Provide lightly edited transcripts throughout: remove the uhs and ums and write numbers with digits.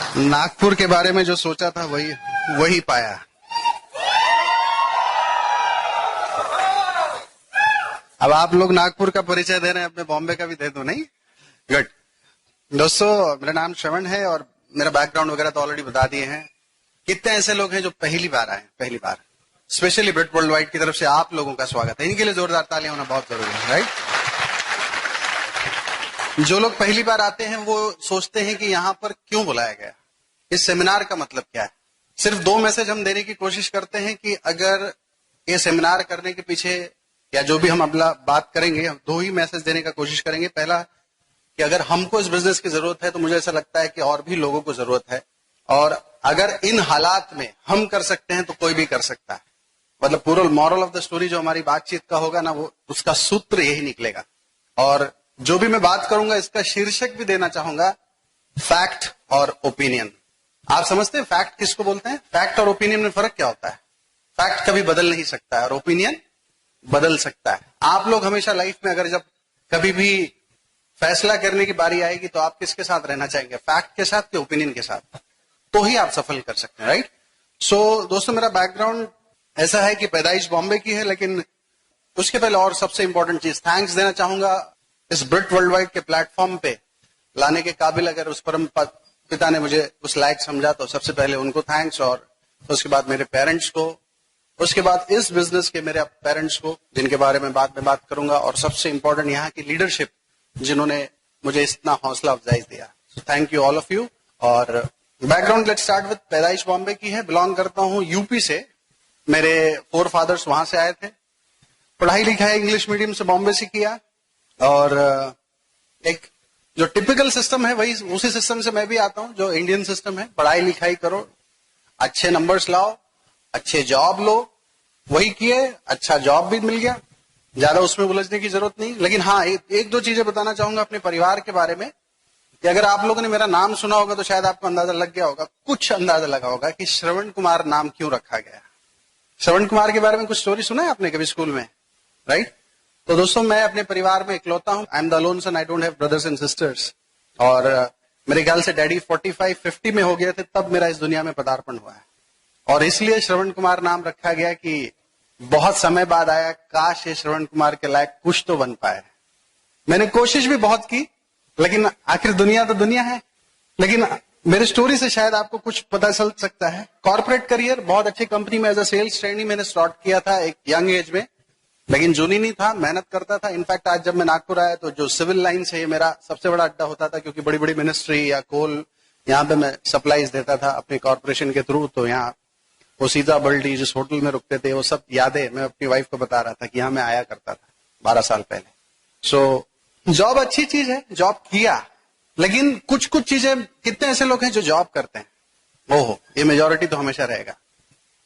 नागपुर के बारे में जो सोचा था वही वही पाया। अब आप लोग नागपुर का परिचय दे रहे हैं, अपने बॉम्बे का भी दे दो। नहीं, गुड। दोस्तों, मेरा नाम श्रवण है और मेरा बैकग्राउंड वगैरह तो ऑलरेडी बता दिए हैं। कितने ऐसे लोग हैं जो पहली बार आए, पहली बार, स्पेशली ब्रिट वर्ल्ड वाइड की तरफ से आप लोगों का स्वागत है। इनके लिए जोरदार तालियां होना बहुत जरूरी है, राइट। जो लोग पहली बार आते हैं वो सोचते हैं कि यहां पर क्यों बुलाया गया, इस सेमिनार का मतलब क्या है। सिर्फ दो मैसेज हम देने की कोशिश करते हैं कि अगर ये सेमिनार करने के पीछे या जो भी हम अपना बात करेंगे, हम दो ही मैसेज देने का कोशिश करेंगे। पहला कि अगर हमको इस बिजनेस की जरूरत है तो मुझे ऐसा लगता है कि और भी लोगों को जरूरत है, और अगर इन हालात में हम कर सकते हैं तो कोई भी कर सकता है। मतलब पूरा मॉरल ऑफ द स्टोरी जो हमारी बातचीत का होगा ना, वो उसका सूत्र यही निकलेगा। और जो भी मैं बात करूंगा इसका शीर्षक भी देना चाहूंगा, फैक्ट और ओपिनियन। आप समझते हैं फैक्ट किसको बोलते हैं? फैक्ट और ओपिनियन में फर्क क्या होता है? फैक्ट कभी बदल नहीं सकता है और ओपिनियन बदल सकता है। आप लोग हमेशा लाइफ में अगर जब कभी भी फैसला करने की बारी आएगी तो आप किसके साथ रहना चाहेंगे, फैक्ट के साथ कि ओपिनियन के साथ? तो ही आप सफल कर सकते हैं, राइट। सो दोस्तों, मेरा बैकग्राउंड ऐसा है कि पैदाइश बॉम्बे की है, लेकिन उसके पहले और सबसे इंपॉर्टेंट चीज, थैंक्स देना चाहूंगा इस ब्रिट वर्ल्ड वाइड के प्लेटफॉर्म पे लाने के काबिल अगर उस परम पिता ने मुझे उस लायक समझा तो सबसे पहले उनको थैंक्स, और उसके बाद मेरे पेरेंट्स को, उसके बाद इस बिजनेस के मेरे पेरेंट्स को जिनके बारे में बाद में बात करूंगा, और सबसे इंपॉर्टेंट यहाँ की लीडरशिप जिन्होंने मुझे इतना हौसला अफजाई दिया। So thank you all of you. और बैकग्राउंड लेट्स स्टार्ट विद, पैदाइश बॉम्बे की है, बिलोंग करता हूँ यूपी से। मेरे फोर फादर्स वहां से आए थे। पढ़ाई लिखाई इंग्लिश मीडियम से बॉम्बे से किया, और एक जो टिपिकल सिस्टम है वही उसी सिस्टम से मैं भी आता हूं, जो इंडियन सिस्टम है। पढ़ाई लिखाई करो, अच्छे नंबर्स लाओ, अच्छे जॉब लो, वही किए, अच्छा जॉब भी मिल गया, ज्यादा उसमें उलझने की जरूरत नहीं। लेकिन हाँ, एक दो चीजें बताना चाहूंगा अपने परिवार के बारे में, कि अगर आप लोगों ने मेरा नाम सुना होगा तो शायद आपको अंदाजा लग गया होगा, कुछ अंदाजा लगा होगा कि श्रवण कुमार नाम क्यों रखा गया। श्रवण कुमार के बारे में कुछ स्टोरी सुना है आपने कभी स्कूल में, राइट। तो दोस्तों, मैं अपने परिवार में इकलौता हूं। I am the alone son, I don't have brothers and sisters. और मेरे ख्याल से डैडी 45-50 में हो गए थे तब मेरा इस दुनिया में पदार्पण हुआ है, और इसलिए श्रवण कुमार नाम रखा गया कि बहुत समय बाद आया, काश ये श्रवण कुमार के लायक कुछ तो बन पाए। मैंने कोशिश भी बहुत की, लेकिन आखिर दुनिया तो दुनिया है। लेकिन मेरी स्टोरी से शायद आपको कुछ पता चल सकता है। कॉर्पोरेट करियर, बहुत अच्छी कंपनी में एज अ सेल्स ट्रेनी मैंने स्टार्ट किया था एक यंग एज में, लेकिन जूनी नहीं था, मेहनत करता था। इनफैक्ट आज जब मैं नागपुर आया तो जो सिविल लाइन से मेरा सबसे बड़ा अड्डा होता था, क्योंकि बड़ी बड़ी मिनिस्ट्री या कोल यहाँ पे मैं सप्लाईज देता था अपने कॉर्पोरेशन के थ्रू। तो यहाँ वो सीता बल्टी जिस होटल में रुकते थे, वो सब यादें मैं अपनी वाइफ को बता रहा था कि यहाँ मैं आया करता था 12 साल पहले। सो जॉब अच्छी चीज है, जॉब किया, लेकिन कुछ कुछ चीजें, कितने ऐसे लोग हैं जो जॉब करते हैं, ओहो, ये मेजोरिटी तो हमेशा रहेगा।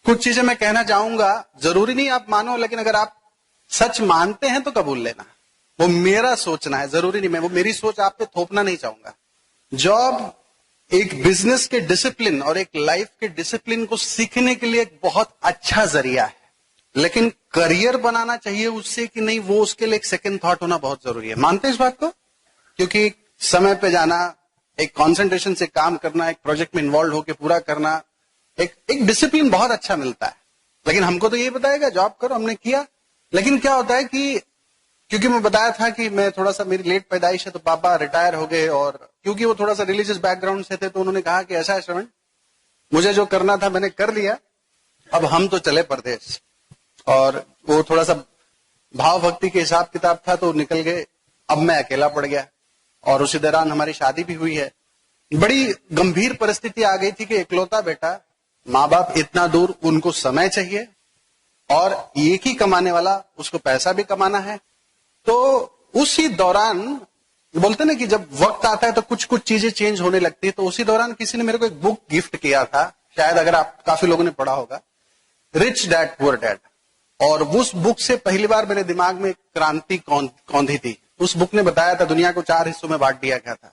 कुछ चीजें मैं कहना चाहूंगा, जरूरी नहीं आप मानो, लेकिन अगर आप सच मानते हैं तो कबूल लेना, वो मेरा सोचना है, जरूरी नहीं, मैं वो मेरी सोच आप पे थोपना नहीं चाहूंगा। जॉब एक बिजनेस के डिसिप्लिन और एक लाइफ के डिसिप्लिन को सीखने के लिए एक बहुत अच्छा जरिया है, लेकिन करियर बनाना चाहिए उससे कि नहीं, वो उसके लिए एक सेकंड थॉट होना बहुत जरूरी है। मानते हैं इस बात को? क्योंकि समय पे जाना, एक कॉन्सेंट्रेशन से काम करना, एक प्रोजेक्ट में इन्वॉल्व होकर पूरा करना, एक डिसिप्लिन बहुत अच्छा मिलता है। लेकिन हमको तो ये बताएगा जॉब करो, हमने किया। लेकिन क्या होता है कि क्योंकि मैं बताया था कि मैं थोड़ा सा, मेरी लेट पैदाइश है, तो पापा रिटायर हो गए, और क्योंकि वो थोड़ा सा रिलीजियस बैकग्राउंड से थे तो उन्होंने कहा कि ऐसा है श्रवण, मुझे जो करना था मैंने कर लिया, अब हम तो चले परदेश। और वो थोड़ा सा भाव भक्ति के हिसाब किताब था तो निकल गए। अब मैं अकेला पड़ गया, और उसी दौरान हमारी शादी भी हुई है। बड़ी गंभीर परिस्थिति आ गई थी कि इकलौता बेटा, माँ बाप इतना दूर, उनको समय चाहिए, और एक ही कमाने वाला, उसको पैसा भी कमाना है। तो उसी दौरान बोलते ना कि जब वक्त आता है तो कुछ कुछ चीजें चेंज होने लगती है। तो उसी दौरान किसी ने मेरे को एक बुक गिफ्ट किया था, शायद अगर आप काफी लोगों ने पढ़ा होगा, रिच डैड पुअर डैड। और उस बुक से पहली बार मेरे दिमाग में क्रांति कौंधी थी। उस बुक ने बताया था दुनिया को 4 हिस्सों में बांट दिया गया था,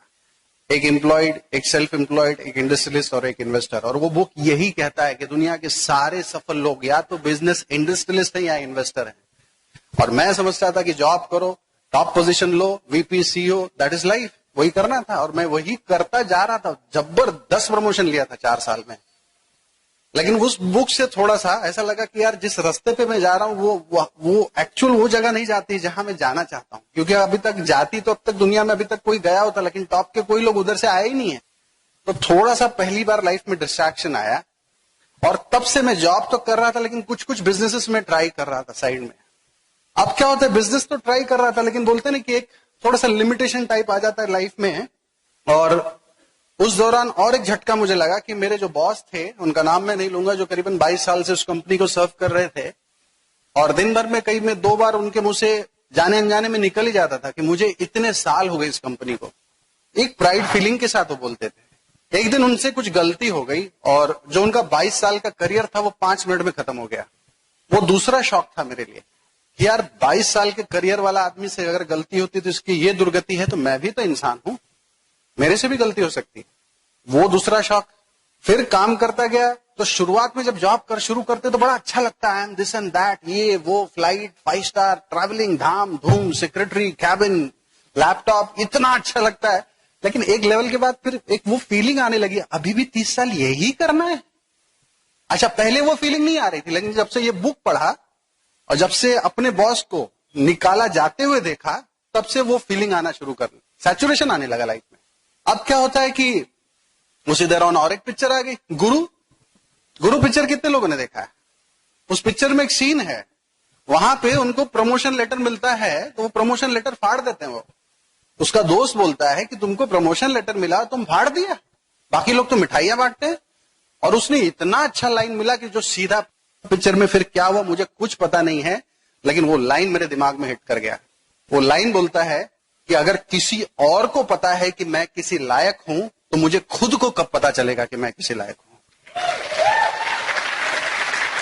एक एम्प्लॉयड, एक सेल्फ एम्प्लॉयड, एक इंडस्ट्रियलिस्ट और एक इन्वेस्टर। और वो बुक यही कहता है कि दुनिया के सारे सफल लोग या तो बिजनेस इंडस्ट्रियलिस्ट हैं या इन्वेस्टर हैं। और मैं समझता था कि जॉब करो, top position low, VP, CEO, that is life, वही करना था और मैं वही करता जा रहा था। जबरदस्त प्रमोशन लिया था 4 साल में। लेकिन उस बुक से थोड़ा सा ऐसा लगा कि यार जिस रास्ते पे मैं जा रहा हूं वो एक्चुअल वो जगह नहीं जाती जहां मैं जाना चाहता हूं। क्योंकि अभी तक जाती तो अब तक दुनिया में अभी तक कोई गया होता, लेकिन टॉप के कोई लोग उधर से आए ही नहीं है। तो थोड़ा सा पहली बार लाइफ में डिस्ट्रैक्शन आया और तब से मैं जॉब तो कर रहा था लेकिन कुछ कुछ बिजनेसेस में ट्राई कर रहा था साइड में। अब क्या होता है, बिजनेस तो ट्राई कर रहा था लेकिन बोलते ना कि एक थोड़ा सा लिमिटेशन टाइप आ जाता है लाइफ में। और उस दौरान और एक झटका मुझे लगा कि मेरे जो बॉस थे, उनका नाम मैं नहीं लूंगा, जो करीबन 22 साल से उस कंपनी को सर्व कर रहे थे और दिन भर में कई में 2 बार उनके मुंह से जाने अनजाने में निकल ही जाता था कि मुझे इतने साल हो गए इस कंपनी को। एक प्राइड फीलिंग के साथ वो बोलते थे। एक दिन उनसे कुछ गलती हो गई और जो उनका 22 साल का करियर था वो 5 मिनट में खत्म हो गया। वो दूसरा शॉक था मेरे लिए कि यार 22 साल के करियर वाला आदमी से अगर गलती होती तो इसकी ये दुर्गति है, तो मैं भी तो इंसान हूं, मेरे से भी गलती हो सकती। वो दूसरा शॉक। फिर काम करता गया तो शुरुआत में जब जॉब कर शुरू करते तो बड़ा अच्छा लगता है, दिस एंड दैट, ये वो, फ्लाइट, 5 स्टार, ट्रैवलिंग, धाम धूम, सेक्रेटरी, कैबिन, लैपटॉप, इतना अच्छा लगता है। लेकिन एक लेवल के बाद फिर एक वो फीलिंग आने लगी, अभी भी 30 साल यही करना है। अच्छा, पहले वो फीलिंग नहीं आ रही थी, लेकिन जब से ये बुक पढ़ा और जब से अपने बॉस को निकाला जाते हुए देखा, तब से वो फीलिंग आना शुरू कर, सैचुरेशन आने लगा लाइफ में। अब क्या होता है कि उसी दौरान और एक पिक्चर आ गई, गुरु पिक्चर कितने लोगों ने देखा है? उस पिक्चर में एक सीन है, वहां पे उनको प्रमोशन लेटर मिलता है तो वो प्रमोशन लेटर फाड़ देते हैं। वो उसका दोस्त बोलता है कि तुमको प्रमोशन लेटर मिला, तुम फाड़ दिया, बाकी लोग तो मिठाइयां बांटते हैं। और उसने इतना अच्छा लाइन मिला कि जो सीधा पिक्चर में फिर क्या हुआ मुझे कुछ पता नहीं है, लेकिन वो लाइन मेरे दिमाग में हिट कर गया। वो लाइन बोलता है कि अगर किसी और को पता है कि मैं किसी लायक हूं तो मुझे खुद को कब पता चलेगा कि मैं किसी लायक हूं।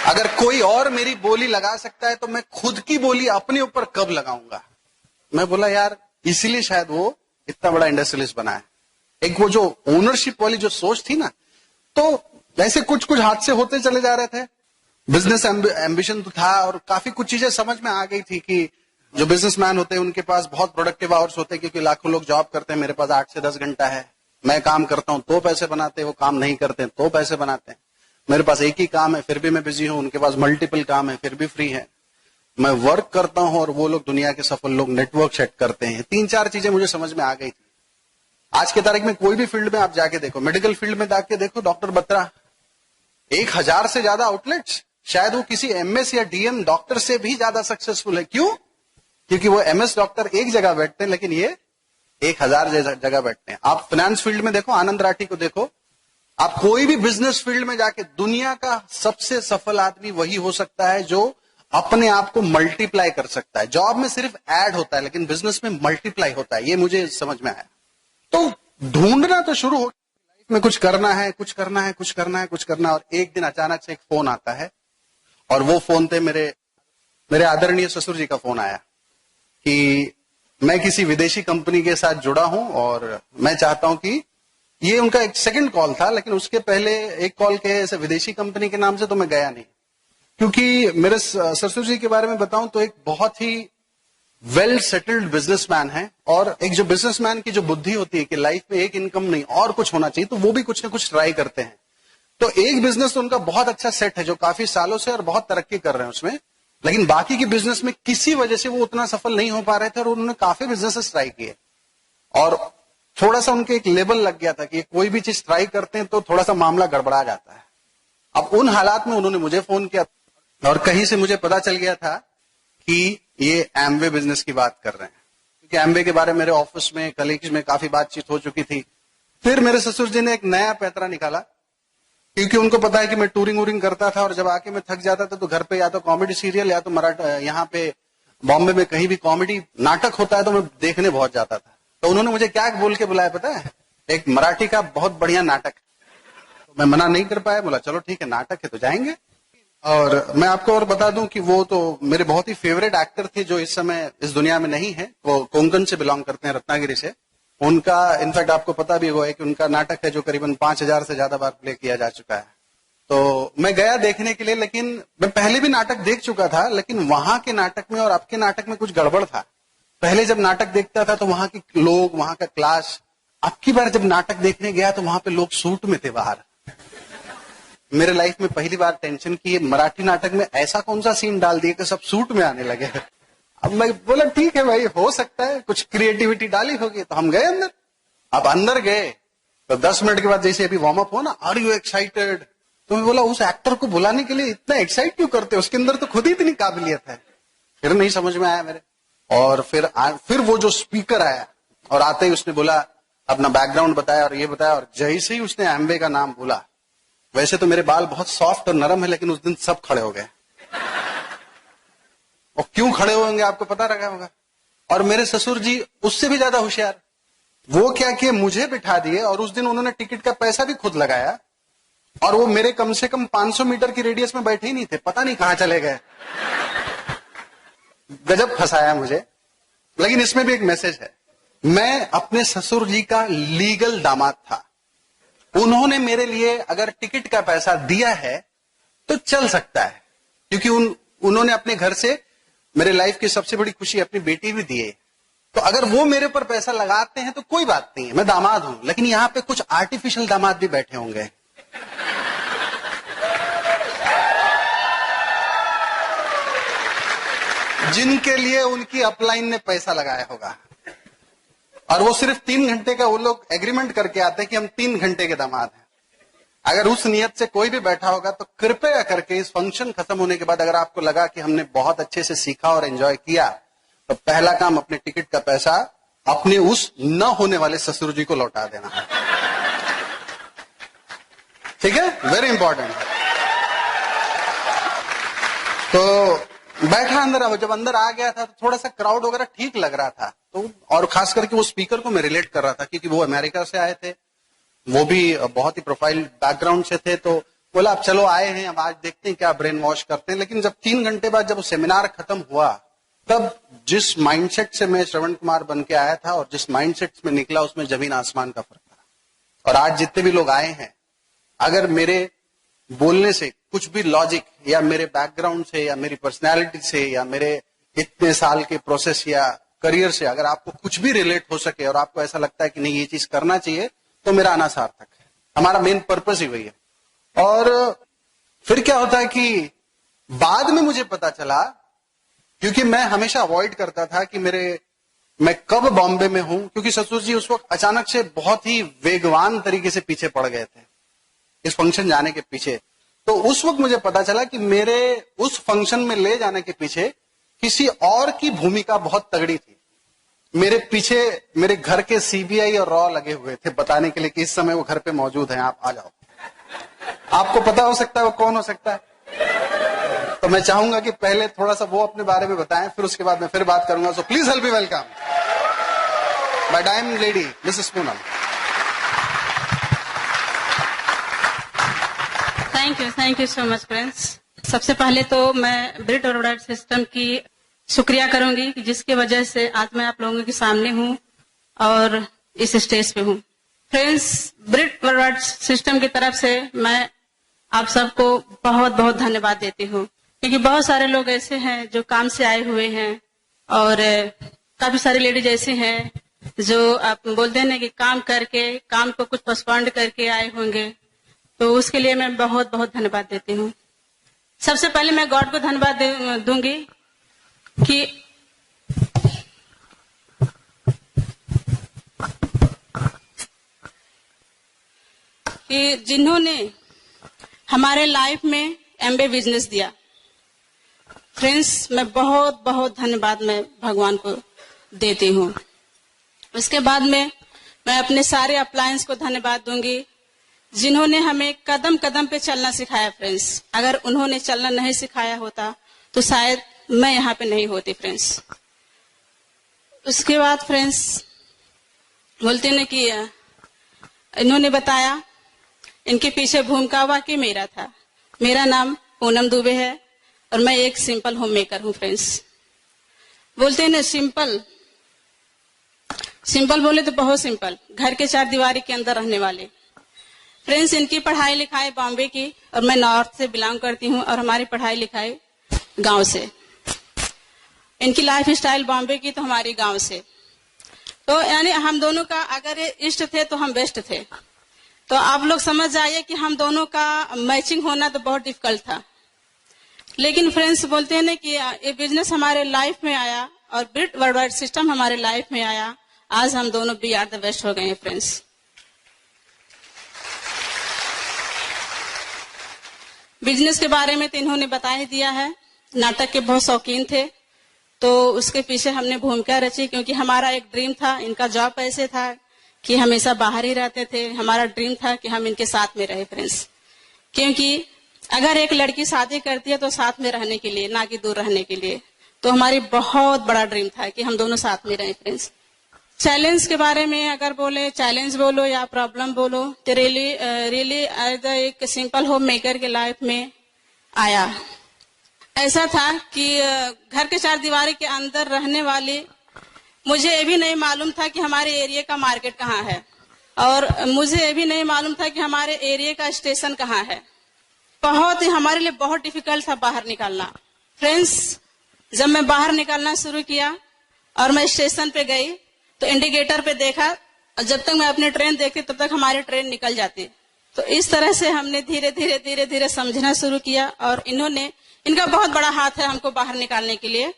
अगर कोई और मेरी बोली लगा सकता है तो मैं खुद की बोली अपने ऊपर कब लगाऊंगा। मैं बोला यार, इसीलिए शायद वो इतना बड़ा इंडस्ट्रियलिस्ट बना है। एक वो जो ओनरशिप वाली जो सोच थी ना, तो ऐसे कुछ कुछ हादसे होते चले जा रहे थे। बिजनेस एम्बिशन तो था और काफी कुछ चीजें समझ में आ गई थी कि जो बिजनेसमैन होते हैं उनके पास बहुत प्रोडक्टिव आवर्स होते हैं, क्योंकि लाखों लोग जॉब करते हैं, मेरे पास 8 से 10 घंटा है। मैं काम करता हूं तो पैसे बनाते हैं, वो काम नहीं करते हैं तो पैसे बनाते हैं। मेरे पास एक ही काम है फिर भी मैं बिजी हूं, उनके पास मल्टीपल काम है फिर भी फ्री है। मैं वर्क करता हूं और वो लोग, दुनिया के सफल लोग, नेटवर्क सेट करते हैं। 3-4 चीजें मुझे समझ में आ गई थी। आज की तारीख में कोई भी फील्ड में आप जाके देखो, मेडिकल फील्ड में जाके देखो, डॉक्टर बत्रा, 1000 से ज्यादा आउटलेट्स, शायद वो किसी एमएस या डीएम डॉक्टर से भी ज्यादा सक्सेसफुल है। क्यों? क्योंकि वो एमएस डॉक्टर एक जगह बैठते हैं लेकिन ये 1000 जगह बैठते हैं। आप फाइनेंस फील्ड में देखो, आनंद राठी को देखो, आप कोई भी बिजनेस फील्ड में जाके, दुनिया का सबसे सफल आदमी वही हो सकता है जो अपने आप को मल्टीप्लाई कर सकता है। जॉब में सिर्फ ऐड होता है लेकिन बिजनेस में मल्टीप्लाई होता है। ये मुझे समझ में आया। तो ढूंढना तो शुरू हो, लाइफ में कुछ करना है, कुछ करना है, कुछ करना है, कुछ करना है। और एक दिन अचानक से एक फोन आता है और वो फोन थे मेरे आदरणीय ससुर जी का फोन आया कि मैं किसी विदेशी कंपनी के साथ जुड़ा हूं और मैं चाहता हूं कि, ये उनका एक सेकंड कॉल था, लेकिन उसके पहले एक कॉल के ऐसे विदेशी कंपनी के नाम से तो मैं गया नहीं। क्योंकि मेरे ससुर जी के बारे में बताऊं तो एक बहुत ही वेल सेटल्ड बिजनेसमैन है, और एक जो बिजनेसमैन की जो बुद्धि होती है कि लाइफ में एक इनकम नहीं और कुछ होना चाहिए, तो वो भी कुछ ना कुछ ट्राई करते हैं। तो एक बिजनेस तो उनका बहुत अच्छा सेट है जो काफी सालों से और बहुत तरक्की कर रहे हैं उसमें, लेकिन बाकी के बिजनेस में किसी वजह से वो उतना सफल नहीं हो पा रहे थे और उन्होंने काफी बिजनेसेस ट्राई किए और थोड़ा सा उनके एक लेबल लग गया था कि कोई भी चीज ट्राई करते हैं तो थोड़ा सा मामला गड़बड़ा जाता है। अब उन हालात में उन्होंने मुझे फोन किया और कहीं से मुझे पता चल गया था कि ये एमवे बिजनेस की बात कर रहे हैं, क्योंकि एमवे के बारे में मेरे ऑफिस में, कलीग्स में काफी बातचीत हो चुकी थी। फिर मेरे ससुर जी ने एक नया पैतरा निकाला, क्योंकि उनको पता है कि मैं टूरिंग वूरिंग करता था और जब आके मैं थक जाता था तो घर पे या तो कॉमेडी सीरियल या तो मराठा, यहाँ पे बॉम्बे में कहीं भी कॉमेडी नाटक होता है तो मैं देखने बहुत जाता था। तो उन्होंने मुझे क्या बोल के बुलाया पता है? एक मराठी का बहुत बढ़िया नाटक। तो मैं मना नहीं कर पाया, बोला चलो ठीक है नाटक है तो जाएंगे। और मैं आपको और बता दूं कि वो तो मेरे बहुत ही फेवरेट एक्टर थे जो इस समय इस दुनिया में नहीं है। वो कोंकण से बिलोंग करते हैं, रत्नागिरी से। उनका इनफैक्ट आपको पता भी होगा कि उनका नाटक है जो करीबन 5000 से ज्यादा बार प्ले किया जा चुका है। तो मैं गया देखने के लिए, लेकिन मैं पहले भी नाटक देख चुका था, लेकिन वहां के नाटक में और आपके नाटक में कुछ गड़बड़ था। पहले जब नाटक देखता था तो वहां के लोग, वहां का क्लास अब की बार जब नाटक देखने गया तो वहां पे लोग सूट में थे बाहर। मेरे लाइफ में पहली बार टेंशन की ये मराठी नाटक में ऐसा कौन सा सीन डाल दिए कि सब सूट में आने लगे। अब मैं बोला ठीक है भाई, हो सकता है कुछ क्रिएटिविटी डाली होगी, तो हम गए अंदर। अब अंदर गए तो 10 मिनट के बाद जैसे अभी वार्म अप हो ना, आर यू एक्साइटेड, तो मैं बोला उस एक्टर को बुलाने के लिए इतना एक्साइट क्यों करते, उसके अंदर तो खुद ही इतनी काबिलियत है। फिर नहीं समझ में आया मेरे। और फिर वो जो स्पीकर आया और आते ही उसने बोला, अपना बैकग्राउंड बताया और ये बताया, और जैसे ही उसने एम्बे का नाम बोला, वैसे तो मेरे बाल बहुत सॉफ्ट और नरम है, लेकिन उस दिन सब खड़े हो गए। और क्यों खड़े होंगे आपको पता लगा होगा। और मेरे ससुर जी उससे भी ज्यादा होशियार, वो क्या किए, मुझे बिठा दिए और उस दिन उन्होंने टिकट का पैसा भी खुद लगाया, और वो मेरे कम से कम 500 मीटर की रेडियस में बैठे ही नहीं थे, पता नहीं कहां चले गए। गजब फंसाया मुझे। लेकिन इसमें भी एक मैसेज है, मैं अपने ससुर जी का लीगल दामाद था। उन्होंने मेरे लिए अगर टिकट का पैसा दिया है तो चल सकता है, क्योंकि उन्होंने अपने घर से मेरे लाइफ की सबसे बड़ी खुशी अपनी बेटी भी दी है। तो अगर वो मेरे पर पैसा लगाते हैं तो कोई बात नहीं है, मैं दामाद हूं। लेकिन यहां पे कुछ आर्टिफिशियल दामाद भी बैठे होंगे, जिनके लिए उनकी अपलाइन ने पैसा लगाया होगा, और वो सिर्फ 3 घंटे का वो लोग एग्रीमेंट करके आते हैं कि हम 3 घंटे के दामाद हैं। अगर उस नियत से कोई भी बैठा होगा तो कृपया करके इस फंक्शन खत्म होने के बाद अगर आपको लगा कि हमने बहुत अच्छे से सीखा और एंजॉय किया, तो पहला काम अपने टिकट का पैसा अपने उस न होने वाले ससुर जी को लौटा देना है। ठीक है, वेरी इंपॉर्टेंट। तो बैठा अंदर, अब जब अंदर आ गया था तो थोड़ा सा क्राउड वगैरह ठीक लग रहा था, तो और खास करके वो स्पीकर को मैं रिलेट कर रहा था, क्योंकि वो अमेरिका से आए थे, वो भी बहुत ही प्रोफाइल बैकग्राउंड से थे। तो बोला अब चलो आए हैं, अब आज देखते हैं क्या ब्रेन वॉश करते हैं। लेकिन जब 3 घंटे बाद जब वो सेमिनार खत्म हुआ, तब जिस माइंडसेट से मैं श्रवण कुमार बन के आया था और जिस माइंडसेट में निकला, उसमें जमीन आसमान का फर्क था। और आज जितने भी लोग आए हैं, अगर मेरे बोलने से कुछ भी लॉजिक या मेरे बैकग्राउंड से या मेरी पर्सनैलिटी से या मेरे इतने साल के प्रोसेस या करियर से अगर आपको कुछ भी रिलेट हो सके और आपको ऐसा लगता है कि नहीं ये चीज करना चाहिए, तो मेरा आना सार्थक है। हमारा मेन पर्पस ही वही है। और फिर क्या होता है कि बाद में मुझे पता चला, क्योंकि मैं हमेशा अवॉइड करता था कि मैं कब बॉम्बे में हूं, क्योंकि ससुर जी उस वक्त अचानक से बहुत ही वेगवान तरीके से पीछे पड़ गए थे इस फंक्शन जाने के पीछे। तो उस वक्त मुझे पता चला कि मेरे उस फंक्शन में ले जाने के पीछे किसी और की भूमिका बहुत तगड़ी थी। मेरे पीछे मेरे घर के सीबीआई और रॉ लगे हुए थे बताने के लिए कि इस समय वो घर पे मौजूद हैं, आप आ जाओ। आपको पता हो सकता है वो कौन हो सकता है, तो मैं चाहूंगा कि पहले थोड़ा सा वो अपने बारे में बताएं, फिर उसके बाद मैं फिर बात करूंगा। So please help me welcome my diamond lady Mrs Poonam. Thank you so much friends. सबसे पहले तो मैं ब्रिट वर्ल्डवाइड सिस्टम की शुक्रिया करूंगी कि जिसकी वजह से आज मैं आप लोगों के सामने हूं और इस स्टेज पे हूं। फ्रेंड्स, ब्रिट वर्ल्डवाइड सिस्टम की तरफ से मैं आप सबको बहुत बहुत धन्यवाद देती हूं, क्योंकि बहुत सारे लोग ऐसे हैं जो काम से आए हुए हैं और काफी सारी लेडीज ऐसे हैं जो आप बोलते हैं ना कि काम करके काम को कुछ पोस्टपोन्ड करके आए होंगे, तो उसके लिए मैं बहुत बहुत धन्यवाद देती हूँ। सबसे पहले मैं गॉड को धन्यवाद दूंगी कि जिन्होंने हमारे लाइफ में एमबे बिजनेस दिया। फ्रेंड्स, मैं बहुत बहुत धन्यवाद मैं भगवान को देती हूँ। उसके बाद में मैं अपने सारे अप्लायंस को धन्यवाद दूंगी जिन्होंने हमें कदम कदम पे चलना सिखाया। फ्रेंड्स, अगर उन्होंने चलना नहीं सिखाया होता तो शायद मैं यहाँ पे नहीं होती। फ्रेंड्स, उसके बाद फ्रेंड्स बोलते हैं कि इन्होंने बताया, इनके पीछे भूमिका वाकई मेरा था। मेरा नाम पूनम दुबे है और मैं एक सिंपल होम मेकर हूँ। फ्रेंड्स, बोलते हैं ना सिंपल बोले तो बहुत सिंपल, घर के 4 दीवारी के अंदर रहने वाले। फ्रेंड्स, इनकी पढ़ाई लिखाई बॉम्बे की और मैं नॉर्थ से बिलोंग करती हूँ और हमारी पढ़ाई लिखाई गांव से। इनकी लाइफ स्टाइल बॉम्बे की तो हमारी गांव से। तो यानी हम दोनों का अगर ये इष्ट थे तो हम बेस्ट थे। तो आप लोग समझ जाइए कि हम दोनों का मैचिंग होना तो बहुत डिफिकल्ट था। लेकिन फ्रेंड्स बोलते हैं ना कि ये बिजनेस हमारे लाइफ में आया और बिट वर्ल्डवाइड सिस्टम हमारे लाइफ में आया, आज हम दोनों बी आर द बेस्ट हो गए हैं फ्रेंड्स। बिजनेस के बारे में तो इन्होंने बता ही दिया है। नाटक के बहुत शौकीन थे, तो उसके पीछे हमने भूमिका रची, क्योंकि हमारा एक ड्रीम था। इनका जॉब ऐसे था कि हमेशा बाहर ही रहते थे, हमारा ड्रीम था कि हम इनके साथ में रहे फ्रेंड्स। क्योंकि अगर एक लड़की शादी करती है तो साथ में रहने के लिए, ना कि दूर रहने के लिए। तो हमारी बहुत बड़ा ड्रीम था कि हम दोनों साथ में रहे फ्रेंड्स। चैलेंज के बारे में अगर बोले, चैलेंज बोलो या प्रॉब्लम बोलो, तो रियली एज एक सिंपल होम मेकर के लाइफ में आया। ऐसा था कि घर के चार दीवारी के अंदर रहने वाली मुझे ये भी नहीं मालूम था कि हमारे एरिया का मार्केट कहाँ है, और मुझे ये भी नहीं मालूम था कि हमारे एरिया का स्टेशन कहाँ है। बहुत ही हमारे लिए बहुत डिफिकल्ट था बाहर निकलना फ्रेंड्स। जब मैं बाहर निकलना शुरू किया और मैं स्टेशन पे गई तो इंडिकेटर पे देखा, और जब तक मैं अपनी ट्रेन देखती तब तक हमारी ट्रेन निकल जाती। तो इस तरह से हमने धीरे धीरे धीरे धीरे समझना शुरू किया, और इनका बहुत बड़ा हाथ है हमको बाहर निकालने के लिए।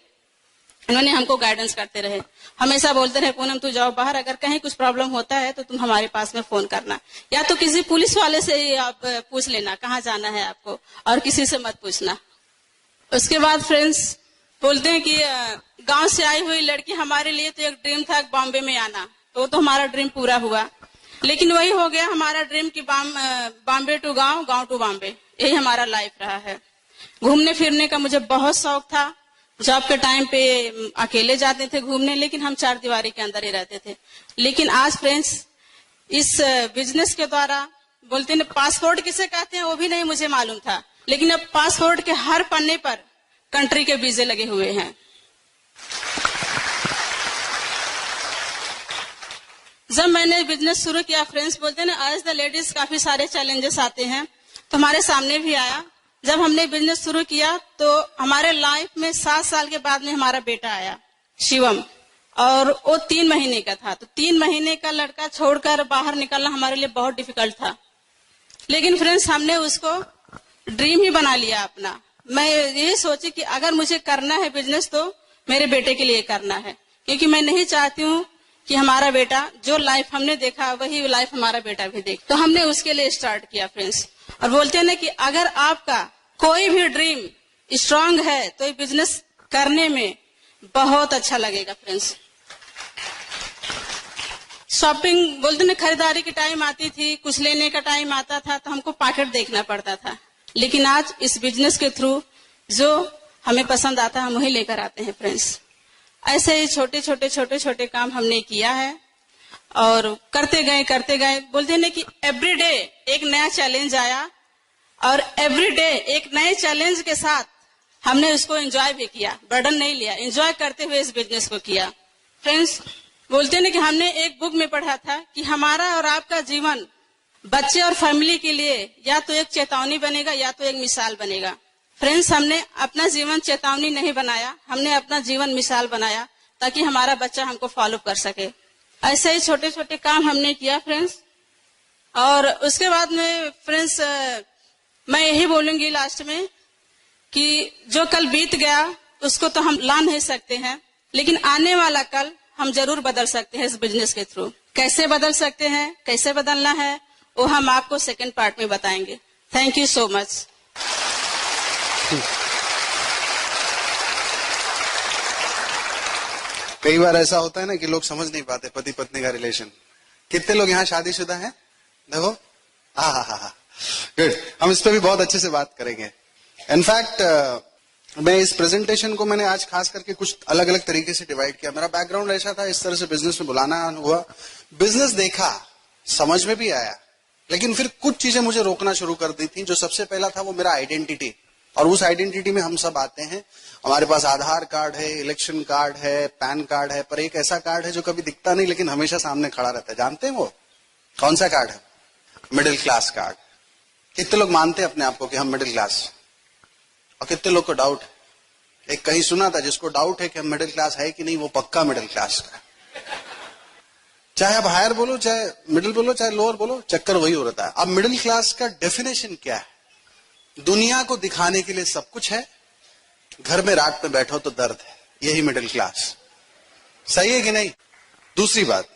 इन्होंने हमको गाइडेंस करते रहे, हमेशा बोलते रहे, पूनम तू जाओ बाहर, अगर कहीं कुछ प्रॉब्लम होता है तो तुम हमारे पास में फोन करना, या तो किसी पुलिस वाले से ही आप पूछ लेना कहाँ जाना है आपको, और किसी से मत पूछना। उसके बाद फ्रेंड्स बोलते हैं कि गांव से आई हुई लड़की, हमारे लिए तो एक ड्रीम था बॉम्बे में आना, तो हमारा ड्रीम पूरा हुआ। लेकिन वही हो गया हमारा ड्रीम कि बॉम्बे टू गांव, गांव टू बॉम्बे, यही हमारा लाइफ रहा है। घूमने फिरने का मुझे बहुत शौक था। जॉब के टाइम पे अकेले जाते थे घूमने, लेकिन हम चार दीवारी के अंदर ही रहते थे। लेकिन आज फ्रेंड्स इस बिजनेस के द्वारा, बोलते हैं पासपोर्ट किसे कहते हैं वो भी नहीं मुझे मालूम था, लेकिन अब पासपोर्ट के हर पन्ने पर कंट्री के वीजे लगे हुए हैं। जब मैंने बिजनेस शुरू किया फ्रेंड्स, बोलते हैं ना एज द लेडीज काफी सारे चैलेंजेस आते हैं, तो हमारे सामने भी आया। जब हमने बिजनेस शुरू किया तो हमारे लाइफ में 7 साल के बाद में हमारा बेटा आया शिवम, और वो 3 महीने का था। तो 3 महीने का लड़का छोड़कर बाहर निकलना हमारे लिए बहुत डिफिकल्ट था। लेकिन फ्रेंड्स हमने उसको ड्रीम ही बना लिया अपना। मैं यही सोची कि अगर मुझे करना है बिजनेस तो मेरे बेटे के लिए करना है, क्योंकि मैं नहीं चाहती हूँ कि हमारा बेटा जो लाइफ हमने देखा वही लाइफ हमारा बेटा भी देखे। तो हमने उसके लिए स्टार्ट किया फ्रेंड्स। और बोलते हैं ना कि अगर आपका कोई भी ड्रीम स्ट्रांग है तो ये बिजनेस करने में बहुत अच्छा लगेगा फ्रेंड्स। शॉपिंग बोलते ना, खरीदारी की टाइम आती थी, कुछ लेने का टाइम आता था तो हमको पॉकेट देखना पड़ता था। लेकिन आज इस बिजनेस के थ्रू जो हमें पसंद आता है हम वही लेकर आते हैं फ्रेंड्स। ऐसे ही छोटे छोटे काम हमने किया है और करते गए। बोलते हैं ना कि एवरी डे एक नया चैलेंज आया, और एवरी डे एक नए चैलेंज के साथ हमने उसको एंजॉय भी किया, बर्डन नहीं लिया, एंजॉय करते हुए इस बिजनेस को किया। फ्रेंड्स बोलते हैं ना कि हमने एक बुक में पढ़ा था कि हमारा और आपका जीवन बच्चे और फैमिली के लिए या तो एक चेतावनी बनेगा या तो एक मिसाल बनेगा। फ्रेंड्स हमने अपना जीवन चेतावनी नहीं बनाया, हमने अपना जीवन मिसाल बनाया ताकि हमारा बच्चा हमको फॉलो कर सके। ऐसे ही छोटे छोटे काम हमने किया फ्रेंड्स। और उसके बाद में फ्रेंड्स मैं यही बोलूंगी लास्ट में कि जो कल बीत गया उसको तो हम ला नहीं सकते हैं, लेकिन आने वाला कल हम जरूर बदल सकते हैं इस बिजनेस के थ्रू। कैसे बदल सकते हैं, कैसे बदलना है, वो हम आपको सेकंड पार्ट में बताएंगे। Thank you so much. कई बार ऐसा होता है ना कि लोग समझ नहीं पाते पति पत्नी का रिलेशन। कितने लोग यहाँ शादीशुदा हैं? देखो, हाँ, गुड। हम इस पे भी बहुत अच्छे से बात करेंगे। इनफैक्ट मैं इस प्रेजेंटेशन को मैंने आज खास करके कुछ अलग अलग तरीके से डिवाइड किया। मेरा बैकग्राउंड ऐसा था, इस तरह से बिजनेस में बुलाना हुआ, बिजनेस देखा, समझ में भी आया, लेकिन फिर कुछ चीजें मुझे रोकना शुरू कर दी थी। जो सबसे पहला था वो मेरा आइडेंटिटी, और उस आइडेंटिटी में हम सब आते हैं। हमारे पास आधार कार्ड है, इलेक्शन कार्ड है, पैन कार्ड है, पर एक ऐसा कार्ड है जो कभी दिखता नहीं लेकिन हमेशा सामने खड़ा रहता है। जानते हैं वो कौन सा कार्ड है? Middle class card. कितने लोग मानते हैं अपने आप को कि हम मिडिल क्लास? और कितने लोग को डाउट है? एक कहीं सुना था जिसको डाउट है कि हम मिडिल क्लास है कि नहीं, वो पक्का मिडिल क्लास का। चाहे आप हायर बोलो, चाहे मिडिल बोलो, चाहे लोअर बोलो, चक्कर वही हो रहा है। अब मिडिल क्लास का डेफिनेशन क्या है? दुनिया को दिखाने के लिए सब कुछ है, घर में रात में बैठो तो दर्द है, यही मिडिल क्लास। सही है कि नहीं? दूसरी बात,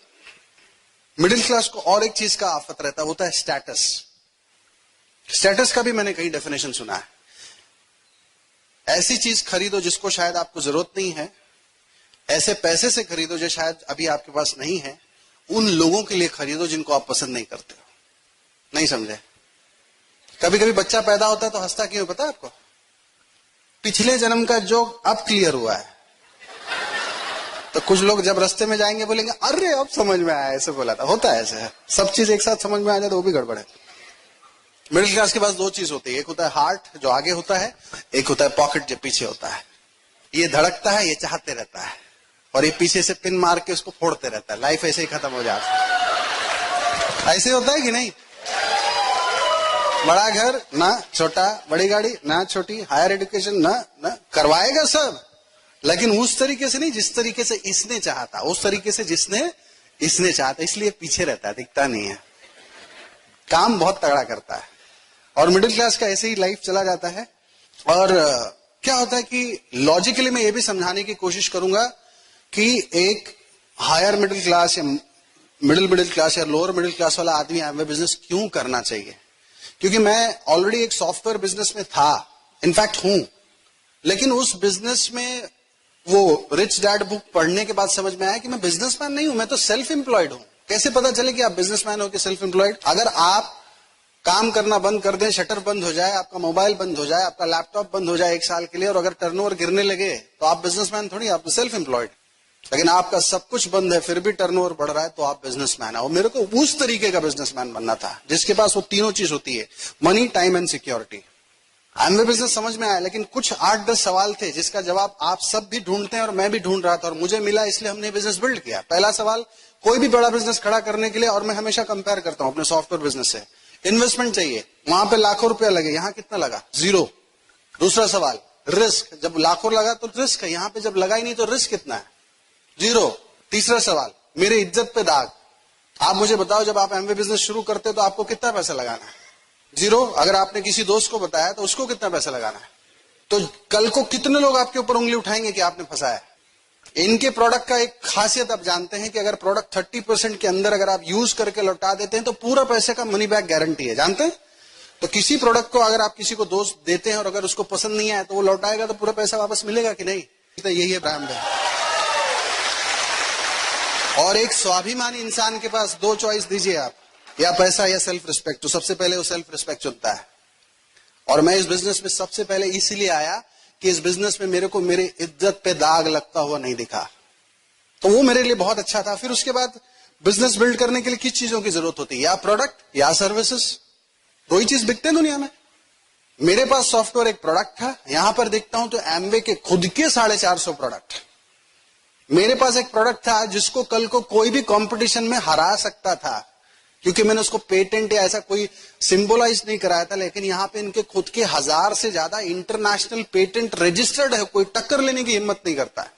मिडिल क्लास को और एक चीज का आफत रहता है, होता है स्टेटस। स्टेटस का भी मैंने कई डेफिनेशन सुना है। ऐसी चीज खरीदो जिसको शायद आपको जरूरत नहीं है, ऐसे पैसे से खरीदो जो शायद अभी आपके पास नहीं है, उन लोगों के लिए खरीदो जिनको आप पसंद नहीं करते हो। नहीं समझे? कभी कभी बच्चा पैदा होता है तो हंसता क्यों पता है आपको? पिछले जन्म का जोक अब क्लियर हुआ है। तो कुछ लोग जब रास्ते में जाएंगे बोलेंगे अरे अब समझ में आया, ऐसे बोला था। होता है ऐसे, सब चीज एक साथ समझ में आ जाए तो वो भी गड़बड़ है। मिडिल क्लास के पास दो चीज होती है, एक होता है हार्ट जो आगे होता है, एक होता है पॉकेट जो पीछे होता है। ये धड़कता है, ये चाहते रहता है, और ये पीछे से पिन मार के उसको फोड़ते रहता है। लाइफ ऐसे ही खत्म हो जाती है। ऐसे होता है कि नहीं? बड़ा घर ना छोटा, बड़ी गाड़ी ना छोटी, हायर एजुकेशन ना करवाएगा सब, लेकिन उस तरीके से नहीं जिस तरीके से इसने चाहा था, उस तरीके से जिसने इसने चाहा था। इसलिए पीछे रहता है, दिखता नहीं है, काम बहुत तगड़ा करता है। और मिडिल क्लास का ऐसे ही लाइफ चला जाता है। और क्या होता है कि लॉजिकली मैं ये भी समझाने की कोशिश करूंगा कि एक हायर मिडिल क्लास या मिडिल क्लास या लोअर मिडिल क्लास वाला आदमी एमवे बिजनेस क्यों करना चाहिए। क्योंकि मैं ऑलरेडी एक सॉफ्टवेयर बिजनेस में था, इनफैक्ट हूं, लेकिन उस बिजनेस में वो रिच डैड बुक पढ़ने के बाद समझ में आया कि मैं बिजनेसमैन नहीं हूं, मैं तो सेल्फ एम्प्लॉयड हूं। कैसे पता चले कि आप बिजनेसमैन हो कि सेल्फ एम्प्लॉयड? अगर आप काम करना बंद कर दें, शटर बंद हो जाए, आपका मोबाइल बंद हो जाए, आपका लैपटॉप बंद हो जाए 1 साल के लिए, और अगर टर्नओवर गिरने लगे तो आप बिजनेसमैन थोड़ी, आप सेल्फ एम्प्लॉयड। लेकिन आपका सब कुछ बंद है फिर भी टर्नओवर बढ़ रहा है तो आप बिजनेसमैन है। और मेरे को उस तरीके का बिजनेसमैन बनना था जिसके पास वो तीनों चीज होती है, money, time and security. Amway business समझ में आया, लेकिन कुछ 8-10 सवाल थे जिसका जवाब आप सब भी ढूंढते हैं और मैं भी ढूंढ रहा था, और मुझे मिला, इसलिए हमने बिजनेस बिल्ड किया। पहला सवाल, कोई भी बड़ा बिजनेस खड़ा करने के लिए, और मैं हमेशा कंपेयर करता हूं अपने सॉफ्टवेयर बिजनेस से, इन्वेस्टमेंट चाहिए। वहां पे लाखों रुपया लगे, यहां कितना लगा? 0। दूसरा सवाल, रिस्क, जब लाखों लगा तो रिस्क है, यहां पे जब लगा ही नहीं तो रिस्क कितना है? 0। तीसरा सवाल, मेरे इज्जत पे दाग। आप मुझे बताओ जब आप एमवे बिजनेस शुरू करते हो तो आपको कितना पैसा लगाना है? 0। अगर आपने किसी दोस्त को बताया तो उसको कितना पैसा लगाना है? तो कल को कितने लोग आपके ऊपर उंगली उठाएंगे कि आपने फंसाया? इनके प्रोडक्ट का एक खासियत आप जानते हैं कि अगर प्रोडक्ट 30% के अंदर अगर आप यूज करके लौटा देते हैं तो पूरा पैसे का मनी बैक गारंटी है, जानते हैं? तो किसी प्रोडक्ट को अगर आप किसी को दोस्त देते हैं और अगर उसको पसंद नहीं आया तो वो लौटाएगा तो पूरा पैसा वापस मिलेगा कि नहीं? तो यही है ब्रांड है। और एक स्वाभिमानी इंसान के पास 2 चॉइस दीजिए आप, या पैसा या सेल्फ रिस्पेक्ट, तो सबसे पहले वो सेल्फ रिस्पेक्ट चुनता है। और मैं इस बिजनेस में सबसे पहले इसीलिए आया कि इस बिजनेस में मेरे को मेरी इज्जत पे दाग लगता हुआ नहीं दिखा, तो वो मेरे लिए बहुत अच्छा था। फिर उसके बाद बिजनेस बिल्ड करने के लिए किस चीजों की जरूरत होती है? या प्रोडक्ट या सर्विसेज, दो ही चीज बिकते हैं दुनिया में। मेरे पास सॉफ्टवेयर एक प्रोडक्ट था, यहां पर देखता हूं तो एमवे के खुद के 450 प्रोडक्ट। मेरे पास एक प्रोडक्ट था जिसको कल को कोई भी कंपटीशन में हरा सकता था, क्योंकि मैंने उसको पेटेंट या ऐसा कोई सिंबलाइज नहीं कराया था, लेकिन यहां पे इनके खुद के 1000 से ज्यादा इंटरनेशनल पेटेंट रजिस्टर्ड है, कोई टक्कर लेने की हिम्मत नहीं करता है।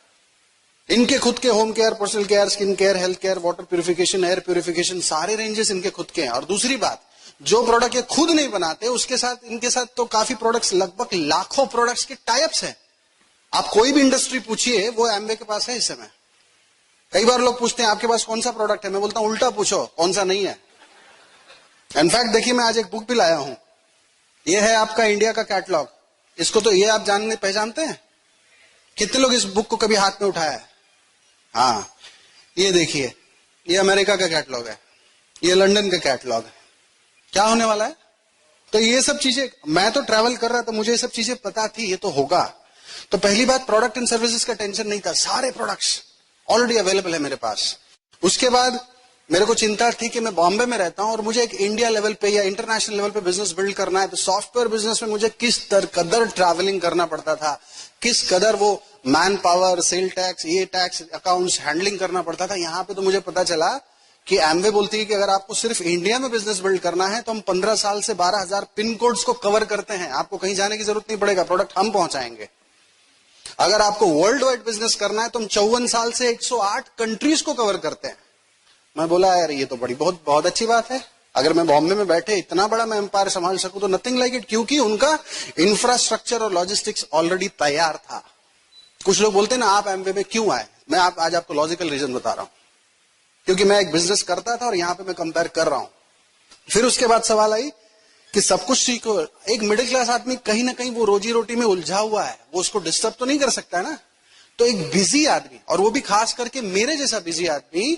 इनके खुद के home care, personal care, skin care, health care, water purification, air purification, सारे रेंजेस इनके खुद के हैं। और दूसरी बात, जो प्रोडक्ट ये खुद नहीं बनाते उसके साथ इनके साथ तो काफी प्रोडक्ट्स, लगभग लाखों प्रोडक्ट्स के टाइप्स हैं। आप कोई भी इंडस्ट्री पूछिए, वो एमवे के पास है इस समय। कई बार लोग पूछते हैं आपके पास कौन सा प्रोडक्ट है, मैं बोलता हूं उल्टा पूछो, कौन सा नहीं है। इनफैक्ट देखिए, मैं आज एक बुक भी लाया हूं, ये है आपका इंडिया का कैटलॉग। इसको तो ये आप पहचानते हैं? कितने लोग इस बुक को कभी हाथ में उठाया है? हाँ, ये देखिए, ये अमेरिका का कैटलॉग है, ये लंदन का कैटलॉग है। क्या होने वाला है? तो ये सब चीजें, मैं तो ट्रैवल कर रहा था, मुझे ये सब चीजें पता थी ये तो होगा। तो पहली बात, प्रोडक्ट एंड सर्विसेज का टेंशन नहीं था, सारे प्रोडक्ट्स ऑलरेडी अवेलेबल है मेरे पास। उसके बाद मेरे को चिंता थी कि मैं बॉम्बे में रहता हूं और मुझे एक इंडिया लेवल पे या इंटरनेशनल लेवल पे बिजनेस बिल्ड करना है, तो सॉफ्टवेयर बिजनेस में मुझे किस कदर ट्रैवलिंग करना पड़ता था, किस कदर वो मैन पावर, सेल टैक्स, ये टैक्स, अकाउंट्स हैंडलिंग करना पड़ता था। यहां पे तो मुझे पता चला कि एमवे बोलती है कि अगर आपको सिर्फ इंडिया में बिजनेस बिल्ड करना है तो हम 15 साल से 12,000 पिन कोड्स को कवर करते हैं, आपको कहीं जाने की जरूरत नहीं पड़ेगा, प्रोडक्ट हम पहुंचाएंगे। अगर आपको वर्ल्ड वाइड बिजनेस करना है तो हम 54 साल से 108 कंट्रीज को कवर करते हैं। मैं बोला यार ये तो बहुत बहुत अच्छी बात है, अगर मैं बॉम्बे में बैठे इतना बड़ा मैं एम्पायर संभाल सकूं तो नथिंग लाइक इट, क्योंकि उनका इंफ्रास्ट्रक्चर और लॉजिस्टिक्स ऑलरेडी तैयार था। कुछ लोग बोलते हैं ना आप एमवे में क्यों आए, मैं आज आपको लॉजिकल रीजन बता रहा हूं, क्योंकि मैं एक बिजनेस करता था और यहां पे मैं कंपेयर कर रहा हूं। फिर उसके बाद सवाल आई कि सब कुछ सीखो, एक मिडिल क्लास आदमी कहीं ना कहीं वो रोजी रोटी में उलझा हुआ है, वो उसको डिस्टर्ब तो नहीं कर सकता है ना। तो एक बिजी आदमी, और वो भी खास करके मेरे जैसा बिजी आदमी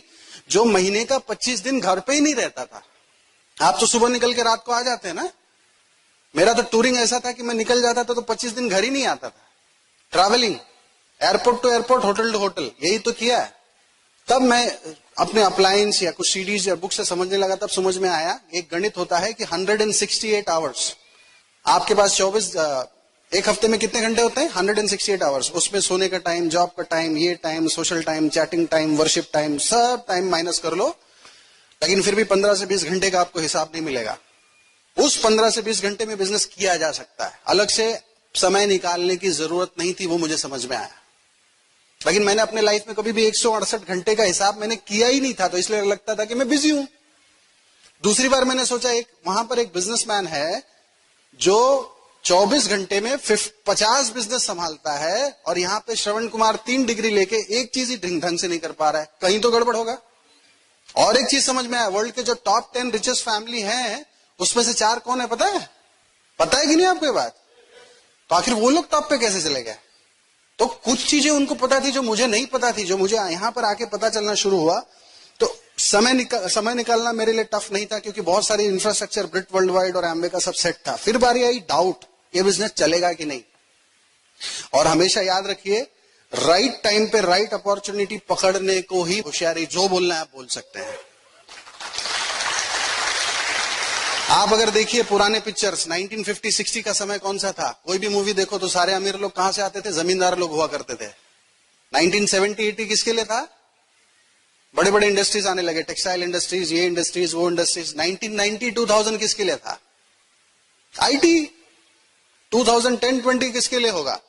जो महीने का 25 दिन घर पे ही नहीं रहता था। आप तो सुबह निकल के रात को आ जाते हैं ना, मेरा तो टूरिंग ऐसा था कि मैं निकल जाता था तो 25 दिन घर ही नहीं आता था, travelling airport to airport, hotel to hotel, यही तो किया है। तब मैं अपने अप्लायंस या कुछ सीडीज या बुक से समझने लगा, तब समझ में आया एक गणित होता है कि 168 आवर्स आपके पास 24, एक हफ्ते में कितने घंटे होते हैं, 168 आवर्स, उसमें सोने का टाइम, जॉब का टाइम, ये time, social time, chatting time, worship time, सब टाइम माइनस कर लो, लेकिन फिर भी 15 से 20 घंटे का आपको हिसाब नहीं मिलेगा। उस 15 से 20 घंटे में बिजनेस किया जा सकता है, अलग से समय निकालने की जरूरत नहीं थी, वो मुझे समझ में आया। लेकिन मैंने अपने लाइफ में कभी भी 168 घंटे का हिसाब मैंने किया ही नहीं था, तो इसलिए लगता था कि मैं बिजी हूं। दूसरी बार मैंने सोचा वहां पर एक बिजनेसमैन है जो 24 घंटे में 50 बिजनेस संभालता है, और यहां पे श्रवण कुमार 3 डिग्री लेके एक चीज ही ढंग से नहीं कर पा रहा है, कहीं तो गड़बड़ होगा। और एक चीज समझ में आया, वर्ल्ड के जो टॉप 10 रिचेस्ट फैमिली हैं उसमें से 4 कौन है, पता है कि नहीं आपको ये बात? तो आखिर वो लोग टॉप पे कैसे चले गए? तो कुछ चीजें उनको पता थी जो मुझे नहीं पता थी, जो मुझे यहां पर आके पता चलना शुरू हुआ। तो समय निकालना मेरे लिए टफ नहीं था, क्योंकि बहुत सारी इंफ्रास्ट्रक्चर ब्रिट वर्ल्ड वाइड और एम्वे का सब सेट था। फिर बारी आई डाउट, ये बिजनेस चलेगा कि नहीं। और हमेशा याद रखिए, राइट टाइम पे राइट अपॉर्चुनिटी पकड़ने को ही होशियारी, जो बोलना है आप बोल सकते हैं। आप अगर देखिए पुराने पिक्चर्स, 1950-60 का समय कौन सा था, कोई भी मूवी देखो तो सारे अमीर लोग कहां से आते थे, जमींदार लोग हुआ करते थे। 1970-80 किसके लिए था, बड़े बड़े इंडस्ट्रीज आने लगे, टेक्सटाइल इंडस्ट्रीज, ये इंडस्ट्रीज, वो इंडस्ट्रीज। 1990-2000 किसके लिए था, आईटी। 2010-20 किसके लिए होगा?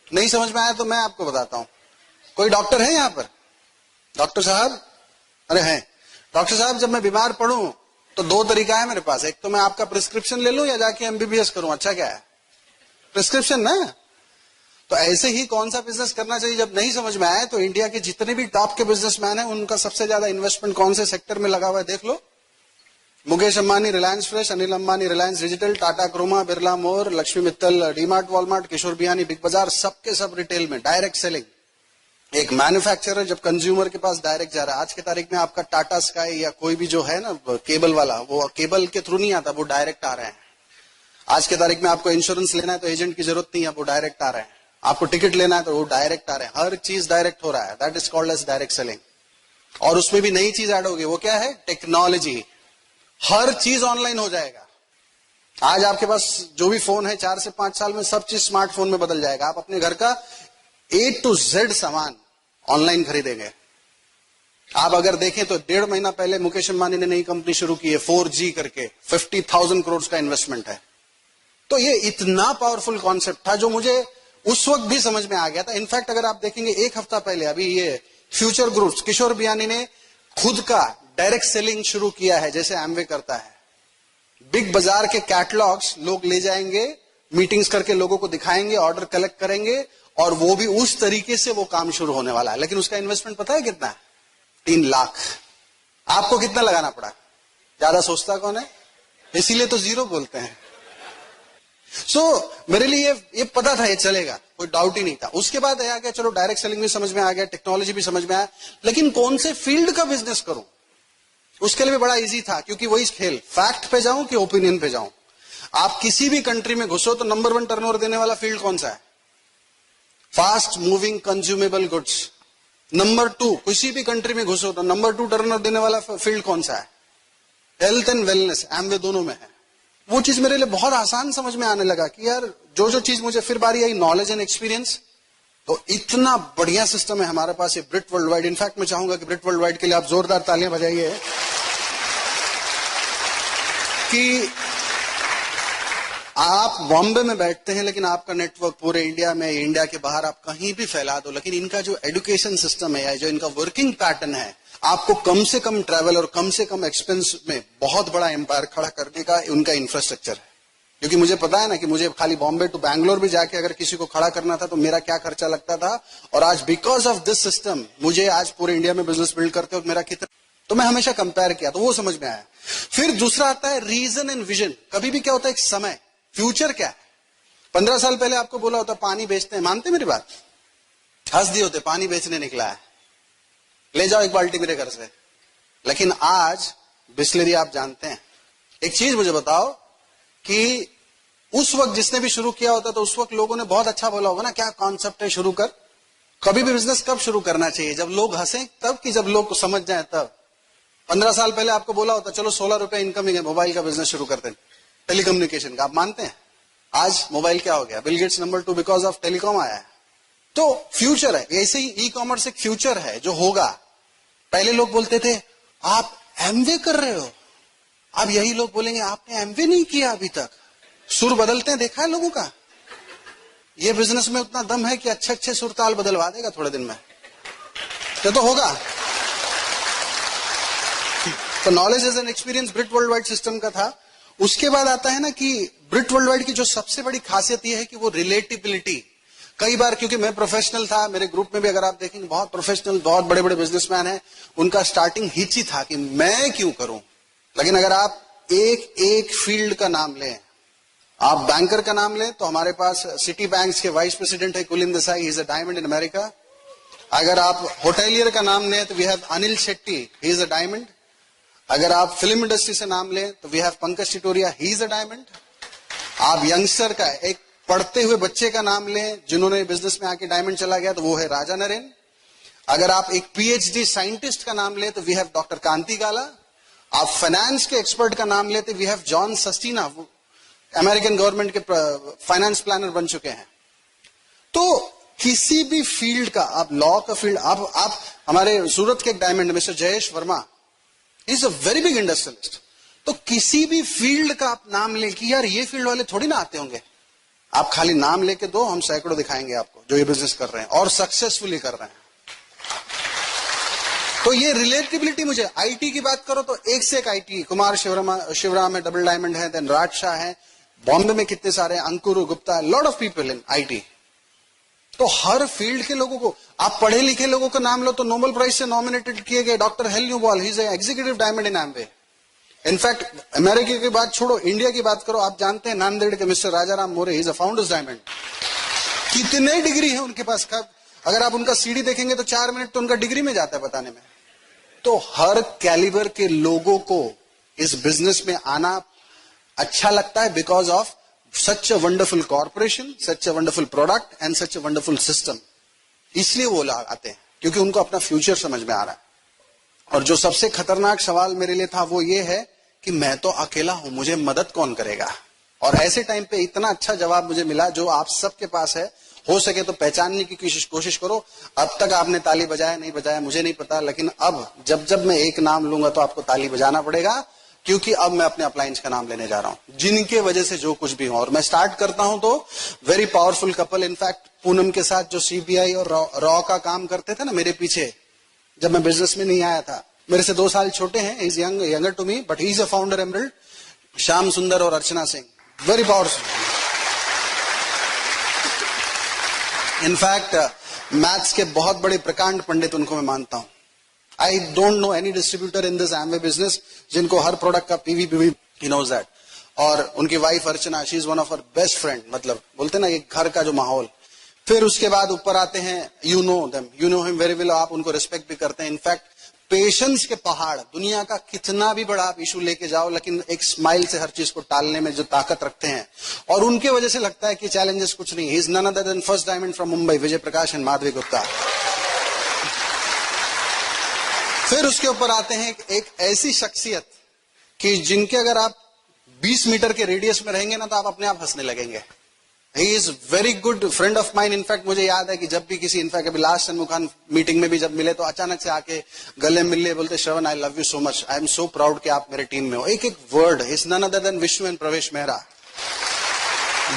नहीं समझ में आया तो मैं आपको बताता हूं। कोई डॉक्टर है यहां पर? डॉक्टर साहब, अरे हैं डॉक्टर साहब, जब मैं बीमार पड़ूं तो 2 तरीका है मेरे पास, एक तो मैं आपका प्रिस्क्रिप्शन ले लूं या जाके एमबीबीएस करूं, अच्छा क्या है, प्रिस्क्रिप्शन ना। तो ऐसे ही कौन सा बिजनेस करना चाहिए जब नहीं समझ में आए, तो इंडिया के जितने भी टॉप के बिजनेसमैन हैं उनका सबसे ज्यादा इन्वेस्टमेंट कौन से सेक्टर में लगा हुआ है देख लो। मुकेश अंबानी रिलायंस फ्रेश, अनिल अंबानी रिलायंस डिजिटल, टाटा क्रोमा, बिरला मोर, लक्ष्मी मित्तल डीमार्ट वॉलमार्ट, किशोर बियानी बिग बाजार, सबके सब रिटेल में डायरेक्ट सेलिंग। एक मैन्युफैक्चरर जब कंज्यूमर के पास डायरेक्ट जा रहा है, आज के तारीख में आपका टाटा स्काई या कोई भी जो है ना केबल वाला, वो केबल के थ्रू नहीं आता, वो डायरेक्ट आ रहे हैं। आज के तारीख में आपको इंश्योरेंस लेना है तो एजेंट की जरूरत नहीं है, वो डायरेक्ट आ रहे हैं। आपको टिकट लेना है तो वो डायरेक्ट आ रहे हैं, हर चीज डायरेक्ट हो रहा है, that is called as direct selling. और उसमें भी नई चीज ऐड होगी, वो क्या है, टेक्नोलॉजी। हर चीज ऑनलाइन हो जाएगा। आज आपके पास जो भी फोन है 4 से 5 साल में सब चीज स्मार्टफोन में बदल जाएगा। आप अपने घर का A to Z सामान ऑनलाइन खरीदेंगे। आप अगर देखें तो 1.5 महीना पहले मुकेश अंबानी ने नई कंपनी शुरू की है 4G करके, 50,000 करोड़ का इन्वेस्टमेंट है। तो ये इतना पावरफुल कॉन्सेप्ट था जो मुझे उस वक्त भी समझ में आ गया था। इनफैक्ट अगर आप देखेंगे 1 हफ्ता पहले अभी ये फ्यूचर ग्रुप्स, किशोर बियानी ने खुद का डायरेक्ट सेलिंग शुरू किया है, जैसे एमवे करता है। बिग बाजार के कैटलॉग्स लोग ले जाएंगे, मीटिंग्स करके लोगों को दिखाएंगे, ऑर्डर कलेक्ट करेंगे, और वो भी उस तरीके से वो काम शुरू होने वाला है। लेकिन उसका इन्वेस्टमेंट पता है कितना है? 3 लाख। आपको कितना लगाना पड़ा? ज्यादा सोचता कौन है? इसीलिए तो 0 बोलते हैं। मेरे लिए ये पता था ये चलेगा, कोई डाउट ही नहीं था। उसके बाद आ गया, चलो डायरेक्ट सेलिंग भी समझ में आ गया, टेक्नोलॉजी भी समझ में आया, लेकिन कौन से फील्ड का बिजनेस करूं, उसके लिए भी बड़ा इजी था। क्योंकि वही खेल, फैक्ट पे जाऊं कि ओपिनियन पे जाऊं। आप किसी भी कंट्री में घुसो तो नंबर 1 टर्नओवर देने वाला फील्ड कौन सा है? Fast moving consumable goods. Number 2, किसी भी कंट्री में घुसो तो नंबर 2 टर्नओवर देने वाला फील्ड कौन सा है? हेल्थ एंड वेलनेस, एमवे दोनों में है। वो चीज मेरे लिए बहुत आसान समझ में आने लगा कि यार जो चीज मुझे फिर बारी आई, नॉलेज एंड एक्सपीरियंस। तो इतना बढ़िया सिस्टम है हमारे पास ये ब्रिट वर्ल्ड वाइड। इनफैक्ट मैं चाहूंगा कि ब्रिट वर्ल्ड वाइड के लिए आप जोरदार तालियां बजाइए कि आप बॉम्बे में बैठते हैं लेकिन आपका नेटवर्क पूरे इंडिया में, इंडिया के बाहर आप कहीं भी फैला दो, लेकिन इनका जो एजुकेशन सिस्टम है या जो इनका वर्किंग पैटर्न है, आपको कम से कम ट्रैवल और कम से कम एक्सपेंस में बहुत बड़ा एम्पायर खड़ा करने का उनका इंफ्रास्ट्रक्चर है। क्योंकि मुझे पता है ना कि मुझे खाली बॉम्बे टू बैंगलोर भी जाके अगर किसी को खड़ा करना था तो मेरा क्या खर्चा लगता था, और आज बिकॉज ऑफ दिस सिस्टम मुझे आज पूरे इंडिया में बिजनेस बिल्ड करते वक्त मेरा कितना, तो मैं हमेशा कंपेयर किया तो वो समझ में आया। फिर दूसरा आता है रीजन एंड विजन। कभी भी क्या होता है, एक समय, फ्यूचर क्या है। 15 साल पहले आपको बोला होता पानी बेचते हैं, मानते मेरी बात, हंस दिए होते पानी बेचने निकला है, ले जाओ एक बाल्टी मेरे घर से। लेकिन आज बिस्लरी आप जानते हैं। एक चीज मुझे बताओ कि उस वक्त जिसने भी शुरू किया होता तो उस वक्त लोगों ने बहुत अच्छा बोला होगा ना, क्या कॉन्सेप्ट है, शुरू कर। कभी भी बिजनेस कब शुरू करना चाहिए, जब लोग हंसें तब, कि जब लोग को समझ जाए तब। 15 साल पहले आपको बोला होता चलो 16 रुपए इनकमिंग है, मोबाइल का बिजनेस शुरू करते हैं, टेलीकम्युनिकेशन का, आप मानते हैं? आज मोबाइल क्या हो गया, Bill Gates number 2 because of telecom आया है। तो फ्यूचर है, ऐसे ही ई कॉमर्स एक फ्यूचर है जो होगा। पहले लोग बोलते थे आप एमवे कर रहे हो, अब यही लोग बोलेंगे आपने एमवे नहीं किया अभी तक। सुर बदलते हैं, देखा है लोगों का। ये बिजनेस में उतना दम है कि अच्छे अच्छे सुर ताल बदलवा देगा थोड़े दिन में, तो होगा। तो knowledge as an experience Britt Worldwide system का था। उसके बाद आता है ना कि ब्रिट वर्ल्ड वाइड की जो सबसे बड़ी खासियत यह है कि वो रिलेटिबिलिटी। कई बार क्योंकि मैं प्रोफेशनल था, मेरे ग्रुप में भी अगर आप देखेंगे बहुत प्रोफेशनल, बहुत बड़े बड़े बिजनेसमैन हैं, उनका स्टार्टिंग हिच ही था कि मैं क्यों करूं। लेकिन अगर आप एक एक फील्ड का नाम लें, आप बैंकर का नाम लें तो हमारे पास सिटी बैंक्स के वाइस प्रेसिडेंट है Kulin Desai, he is a diamond in America. अगर आप होटेलियर का नाम लें तो we have Anil Shetty, he is a diamond. अगर आप फिल्म इंडस्ट्री से नाम लें तो we have Pankaj Titoria, he is a diamond. आप यंगस्टर का एक पढ़ते हुए बच्चे का नाम लें जिन्होंने बिजनेस में आके डायमंड चला गया तो वो है राजा नरेन। अगर आप एक पीएचडी साइंटिस्ट का नाम लें तो we have doctor Kanti Gala. आप फाइनेंस के एक्सपर्ट का नाम लेते we have John Sustina, American government के फाइनेंस प्लानर बन चुके हैं। तो किसी भी फील्ड का, आप लॉ का फील्ड, आप हमारे सूरत के एक diamond mister Jayesh Verma, is a very big industrialist. तो किसी भी फील्ड का आप नाम लें कि यार ये फील्ड वाले थोड़ी ना आते होंगे, आप खाली नाम लेके दो, हम सैकड़ों दिखाएंगे आपको जो ये बिजनेस कर रहे हैं और सक्सेसफुली कर रहे हैं। तो ये रिलेटिबिलिटी, मुझे आईटी की बात करो तो एक से एक आईटी, कुमार शिवराम है, डबल डायमंड है, देन राज शाह है, बॉम्बे में कितने सारे, Ankur Gupta, lot of people in IT. तो हर फील्ड के लोगों को, आप पढ़े लिखे लोगों का नाम लो तो नोबेल प्राइज से नॉमिनेटेड किए गए डॉक्टर हेल्यू बॉल, he is executive diamond in Amway. In fact America की बात छोड़ो, इंडिया की बात करो, आप जानते हैं नांदेड़ के mister Rajaram more, he is a founders diamond. कितने डिग्री है उनके पास, कब अगर आप उनका सीडी देखेंगे तो 4 मिनट तो उनका डिग्री में जाता है बताने में। तो हर कैलिबर के लोगों को इस बिजनेस में आना अच्छा लगता है because of such a wonderful corporation, such a wonderful product and such a wonderful system. इसलिए वो लोग आते हैं क्योंकि उनको अपना फ्यूचर समझ में आ रहा है। और जो सबसे खतरनाक सवाल मेरे लिए था वो ये है कि मैं तो अकेला हूं, मुझे मदद कौन करेगा। और ऐसे टाइम पे इतना अच्छा जवाब मुझे मिला जो आप सबके पास है। हो सके तो पहचानने की कोशिश करो। अब तक आपने ताली बजाया नहीं बजाया मुझे नहीं पता, लेकिन अब जब मैं एक नाम लूंगा तो आपको ताली बजाना पड़ेगा, क्योंकि अब मैं अपने अपलायंस का नाम लेने जा रहा हूं जिनके वजह से जो कुछ भी हो। और मैं स्टार्ट करता हूं तो very powerful couple, in fact Poonam के साथ जो सीबीआई और रॉ का काम करते थे ना मेरे पीछे, जब मैं बिजनेस में नहीं आया था, मेरे से 2 साल छोटे हैं, is younger to me but he is a founder emerald, Shyam Sundar और Archana Singh, very powerful. In fact maths के बहुत बड़े प्रकांड पंडित उनको मैं मानता हूं। I don't know any distributor in this Amway business जिनको हर प्रोडक्ट का पीवी ही नोज दैट। और उनकी wife Archana, she is one of her best friend, मतलब बोलते ना ये घर का जो माहौल। फिर उसके बाद ऊपर आते हैं, you know them, you know him very well, आप उनको रिस्पेक्ट भी करते हैं। इनफैक्ट पेशेंस के पहाड़, दुनिया का कितना भी बड़ा आप इशू लेके जाओ लेकिन एक स्माइल से हर चीज को टालने में जो ताकत रखते हैं, और उनके वजह से लगता है कि चैलेंजेस कुछ नहीं। He is none other than first diamond from Mumbai, Vijay Prakash and Madhavi Gupta. फिर उसके ऊपर आते हैं एक ऐसी शख्सियत कि जिनके अगर आप 20 मीटर के रेडियस में रहेंगे ना तो आप अपने आप हंसने लगेंगे। He is very good friend of mine. In fact मुझे याद है कि जब भी किसी, इनफैक्ट अभी लास्ट सन्मुखान मीटिंग में भी जब मिले तो अचानक से आके गले मिलने बोलते, Shravan I love you so much, I am so proud कि आप मेरे टीम में हो। एक एक word, is none other than Vishnu and Pravesh Mehra,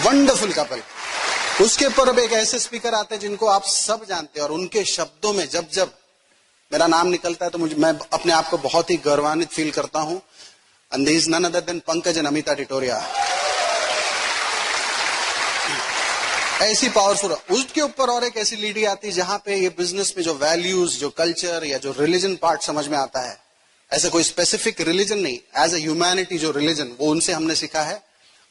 wonderful couple. उसके ऊपर अब एक ऐसे स्पीकर आते हैं जिनको आप सब जानते हैं और उनके शब्दों में जब मेरा नाम निकलता है तो मैं अपने आप को बहुत ही गौरवान्वित फील करता हूं। And this none other than Pankaj and Amita Titoria. ऐसी पावरफुल, उसके ऊपर और एक ऐसी लीडी आती है जहां पे ये बिजनेस में जो वैल्यूज, जो कल्चर या जो रिलीजन पार्ट समझ में आता है। ऐसा कोई स्पेसिफिक रिलीजन नहीं, एज ए ह्यूमैनिटी जो रिलीजन, वो उनसे हमने सीखा है।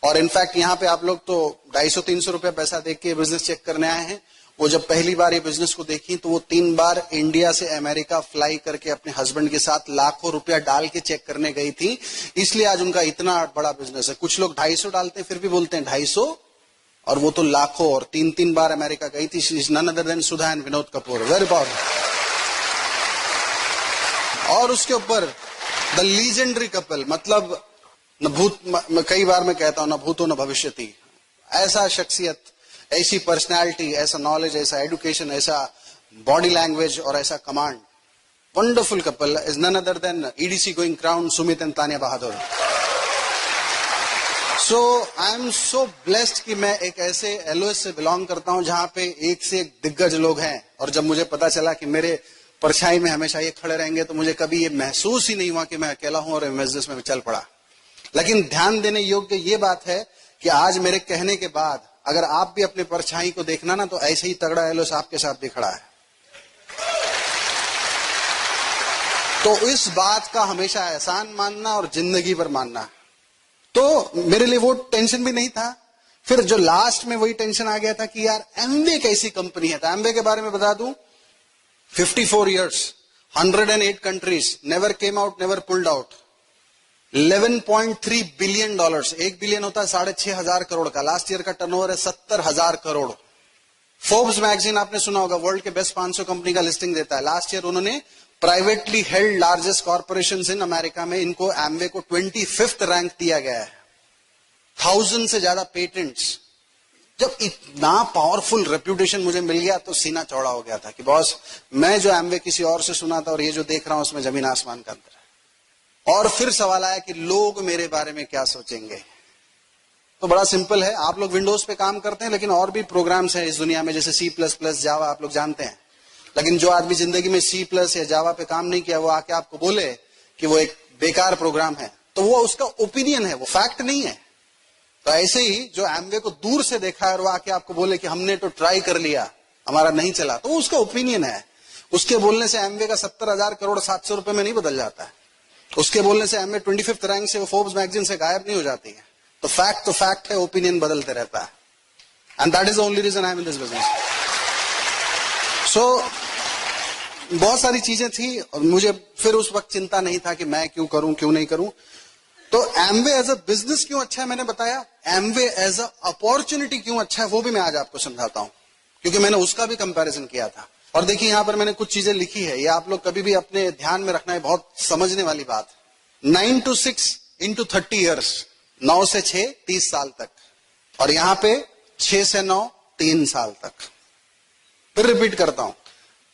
और इनफैक्ट यहाँ पे आप लोग तो 250-300 रुपया पैसा देख के बिजनेस चेक करने आए हैं। वो जब पहली बार ये बिजनेस को देखी तो वो 3 बार इंडिया से अमेरिका फ्लाई करके अपने हस्बैंड के साथ लाखों रुपया डाल के चेक करने गई थी। इसलिए आज उनका इतना बड़ा बिजनेस है। कुछ लोग 250 डालते हैं फिर भी बोलते हैं 250, और वो तो लाखों, और 3 बार अमेरिका गई थी। She is none other than Sudha and Vinod Kapoor, very powerful. और उसके ऊपर द लीजेंडरी कपल, मतलब न भूत, कई बार मैं कहता हूं न भूतो न भविष्यति, ऐसा शख्सियत, ऐसी पर्सनैलिटी, ऐसा नॉलेज, ऐसा एजुकेशन, ऐसा बॉडी लैंग्वेज और ऐसा command, wonderful couple is none other than EDC going crown Sumit and Tania Bahadur. So I am so blessed कि मैं एक ऐसे एलओएस से बिलोंग करता हूं जहां पे एक से एक दिग्गज लोग हैं। और जब मुझे पता चला कि मेरे परछाई में हमेशा ये खड़े रहेंगे तो मुझे कभी ये महसूस ही नहीं हुआ कि मैं अकेला हूं और बिजनेस में चल पड़ा। लेकिन ध्यान देने योग्य ये बात है कि आज मेरे कहने के बाद अगर आप भी अपने परछाई को देखना ना, तो ऐसे ही तगड़ा एलओएस आपके साथ भी खड़ा है। तो इस बात का हमेशा एहसान मानना और जिंदगी भर मानना। तो मेरे लिए वो टेंशन भी नहीं था। फिर जो लास्ट में वही टेंशन आ गया था कि यार एमवे कैसी कंपनी है। तो एमवे के बारे में बता दूं, 54 years, 108 countries, never came out, never pulled out. $11.3 billion, 1 billion होता है 6,500 करोड़ का। लास्ट ईयर का टर्नओवर है 70,000 करोड़। फोर्ब्स मैगजीन आपने सुना होगा, वर्ल्ड के बेस्ट 500 कंपनी का लिस्टिंग देता है। लास्ट ईयर उन्होंने privately held largest corporations in America में इनको एमवे को 25th रैंक दिया गया है। 1000 से ज्यादा पेटेंट्स। जब इतना पावरफुल रेप्यूटेशन मुझे मिल गया तो सीना चौड़ा हो गया था कि बॉस, मैं जो एमवे किसी और से सुना था और ये जो देख रहा हूं उसमें जमीन आसमान का अंतर है। और फिर सवाल आया कि लोग मेरे बारे में क्या सोचेंगे। तो बड़ा सिंपल है, आप लोग विंडोज पे काम करते हैं, लेकिन और भी प्रोग्राम्स हैं इस दुनिया में, जैसे C++, जावा, आप लोग जानते हैं। लेकिन जो आदमी जिंदगी में C+ या जावा पे काम नहीं किया, वो आके आपको बोले कि वो एक बेकार प्रोग्राम है, तो वो उसका ओपिनियन है, वो फैक्ट नहीं है। तो ऐसे ही जो एमवे को दूर से देखा है और वो आके आपको बोले कि हमने तो ट्राई कर लिया, हमारा नहीं चला, तो वो उसका ओपिनियन है। उसके बोलने से एमवे का 70,000 करोड़ 700 रुपए में नहीं बदल जाता है। उसके बोलने से एमवे 25th रैंक से वो फोर्ब्स मैगजीन से गायब नहीं हो जाती है। तो फैक्ट है, ओपिनियन बदलते रहता है। And that is the only reason I am in this business. So बहुत सारी चीजें थी और मुझे फिर उस वक्त चिंता नहीं था कि मैं क्यों करूं, क्यों नहीं करूं। तो एमवे एज अ बिजनेस क्यों अच्छा है मैंने बताया, एमवे एज अ अपॉर्चुनिटी क्यों अच्छा है वो भी मैं आज आपको समझाता हूं, क्योंकि मैंने उसका भी कंपैरिजन किया था। और देखिए यहां पर मैंने कुछ चीजें लिखी है, ये आप लोग कभी भी अपने ध्यान में रखना है, बहुत समझने वाली बात। 9 to 6 into 30 years, 9 से 6 30 साल तक, और यहां पे 6 से 9 3 साल तक। फिर रिपीट करता हूं,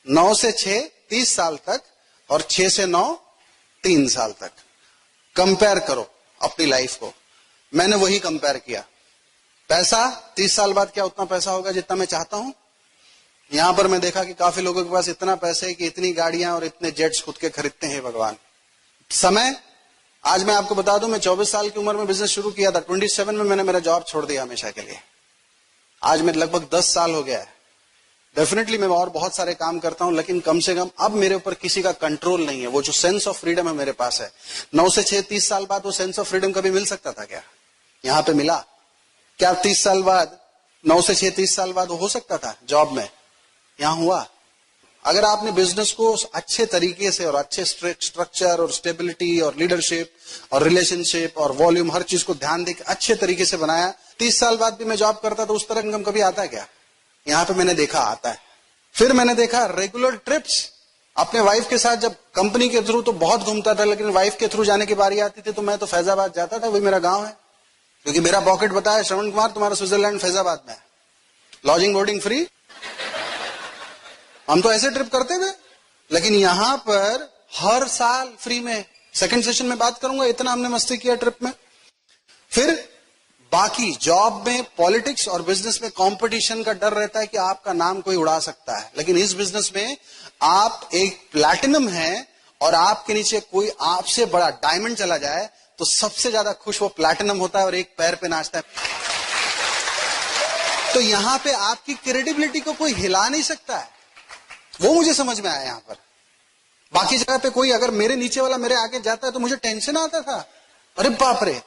9 से 6 30 साल तक और 6 से 9 3 साल तक। कंपेयर करो अपनी लाइफ को। मैंने वही कंपेयर किया। पैसा 30 साल बाद क्या उतना पैसा होगा जितना मैं चाहता हूं। यहां पर मैं देखा कि काफी लोगों के पास इतना पैसा है कि इतनी गाड़ियां और इतने जेट्स खुद के खरीदते हैं भगवान। समय, आज मैं आपको बता दूं, मैं 24 साल की उम्र में बिजनेस शुरू किया था। 27 में मैंने मेरा जॉब छोड़ दिया हमेशा के लिए। आज मैं लगभग 10 साल हो गया है। डेफिनेटली मैं और बहुत सारे काम करता हूं, लेकिन कम से कम अब मेरे ऊपर किसी का कंट्रोल नहीं है। वो जो सेंस ऑफ फ्रीडम है मेरे पास है। 9 से 6 30 साल बाद वो सेंस ऑफ फ्रीडम कभी मिल सकता था क्या? यहां पे मिला क्या? 30 साल बाद, 9 से 6 30 साल बाद हो सकता था जॉब में, यहां हुआ। अगर आपने बिजनेस को अच्छे तरीके से और अच्छे स्ट्रक्चर और स्टेबिलिटी और लीडरशिप और रिलेशनशिप और वॉल्यूम, हर चीज को ध्यान देकर अच्छे तरीके से बनाया, 30 साल बाद भी मैं जॉब करता तो उस तरह इनकम कभी आता है क्या? यहां पे मैंने देखा आता है। फिर मैंने देखा रेगुलर ट्रिप्स। अपने वाइफ के साथ जब कंपनी के थ्रू तो बहुत घूमता था, लेकिन वाइफ के थ्रू जाने की बारी आती थी तो मैं तो फैजाबाद जाता था, वही मेरा गांव है। क्योंकि मेरा पॉकेट बताया श्रवण कुमार तुम्हारा स्विट्जरलैंड फैजाबाद में है, लॉजिंग बोर्डिंग फ्री। हम तो ऐसे ट्रिप करते हुए, लेकिन यहां पर हर साल फ्री में। सेकंड सेशन में बात करूंगा, इतना हमने मस्ती किया ट्रिप में। फिर बाकी जॉब में, पॉलिटिक्स और बिजनेस में कंपटीशन का डर रहता है कि आपका नाम कोई उड़ा सकता है, लेकिन इस बिजनेस में आप एक प्लैटिनम हैं और आपके नीचे कोई आपसे बड़ा डायमंड चला जाए तो सबसे ज्यादा खुश वो प्लैटिनम होता है और एक पैर पे नाचता है। तो यहां पे आपकी क्रेडिबिलिटी को कोई हिला नहीं सकता है, वो मुझे समझ में आया यहां पर। बाकी जगह पे कोई अगर मेरे नीचे वाला मेरे आगे जाता है तो मुझे टेंशन आता था, अरे बाप रे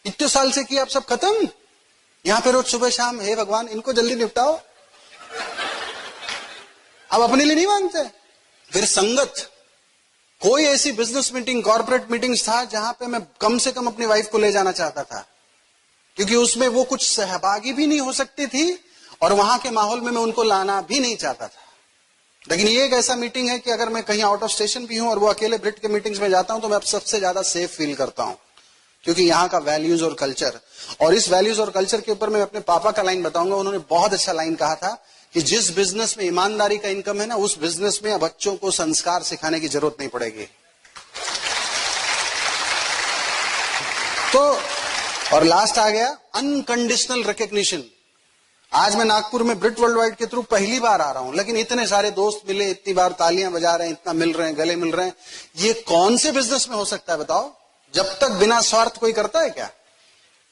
इतने साल से किया अब सब खत्म। यहां पे रोज सुबह शाम हे भगवान इनको जल्दी निपटाओ, अब अपने लिए नहीं मांगते। फिर संगत, कोई ऐसी बिजनेस मीटिंग, कॉर्पोरेट मीटिंग्स था जहां पे मैं कम से कम अपनी वाइफ को ले जाना चाहता था, क्योंकि उसमें वो कुछ सहभागी भी नहीं हो सकती थी और वहां के माहौल में मैं उनको लाना भी नहीं चाहता था। लेकिन ये एक ऐसा मीटिंग है कि अगर मैं कहीं आउट ऑफ स्टेशन भी हूं और वो अकेले ब्रिट के मीटिंग्स में जाता हूं तो मैं अब सबसे ज्यादा सेफ फील करता हूं, क्योंकि यहाँ का वैल्यूज और कल्चर, और इस वैल्यूज और कल्चर के ऊपर मैं अपने पापा का लाइन बताऊंगा। उन्होंने बहुत अच्छा लाइन कहा था कि जिस बिजनेस में ईमानदारी का इनकम है ना, उस बिजनेस में बच्चों को संस्कार सिखाने की जरूरत नहीं पड़ेगी। तो और लास्ट आ गया अनकंडीशनल रिकग्निशन। आज मैं नागपुर में ब्रिट वर्ल्ड वाइड के थ्रू पहली बार आ रहा हूं, लेकिन इतने सारे दोस्त मिले, इतनी बार तालियां बजा रहे हैं, इतना मिल रहे हैं, गले मिल रहे हैं। ये कौन से बिजनेस में हो सकता है बताओ, जब तक बिना स्वार्थ कोई करता है क्या?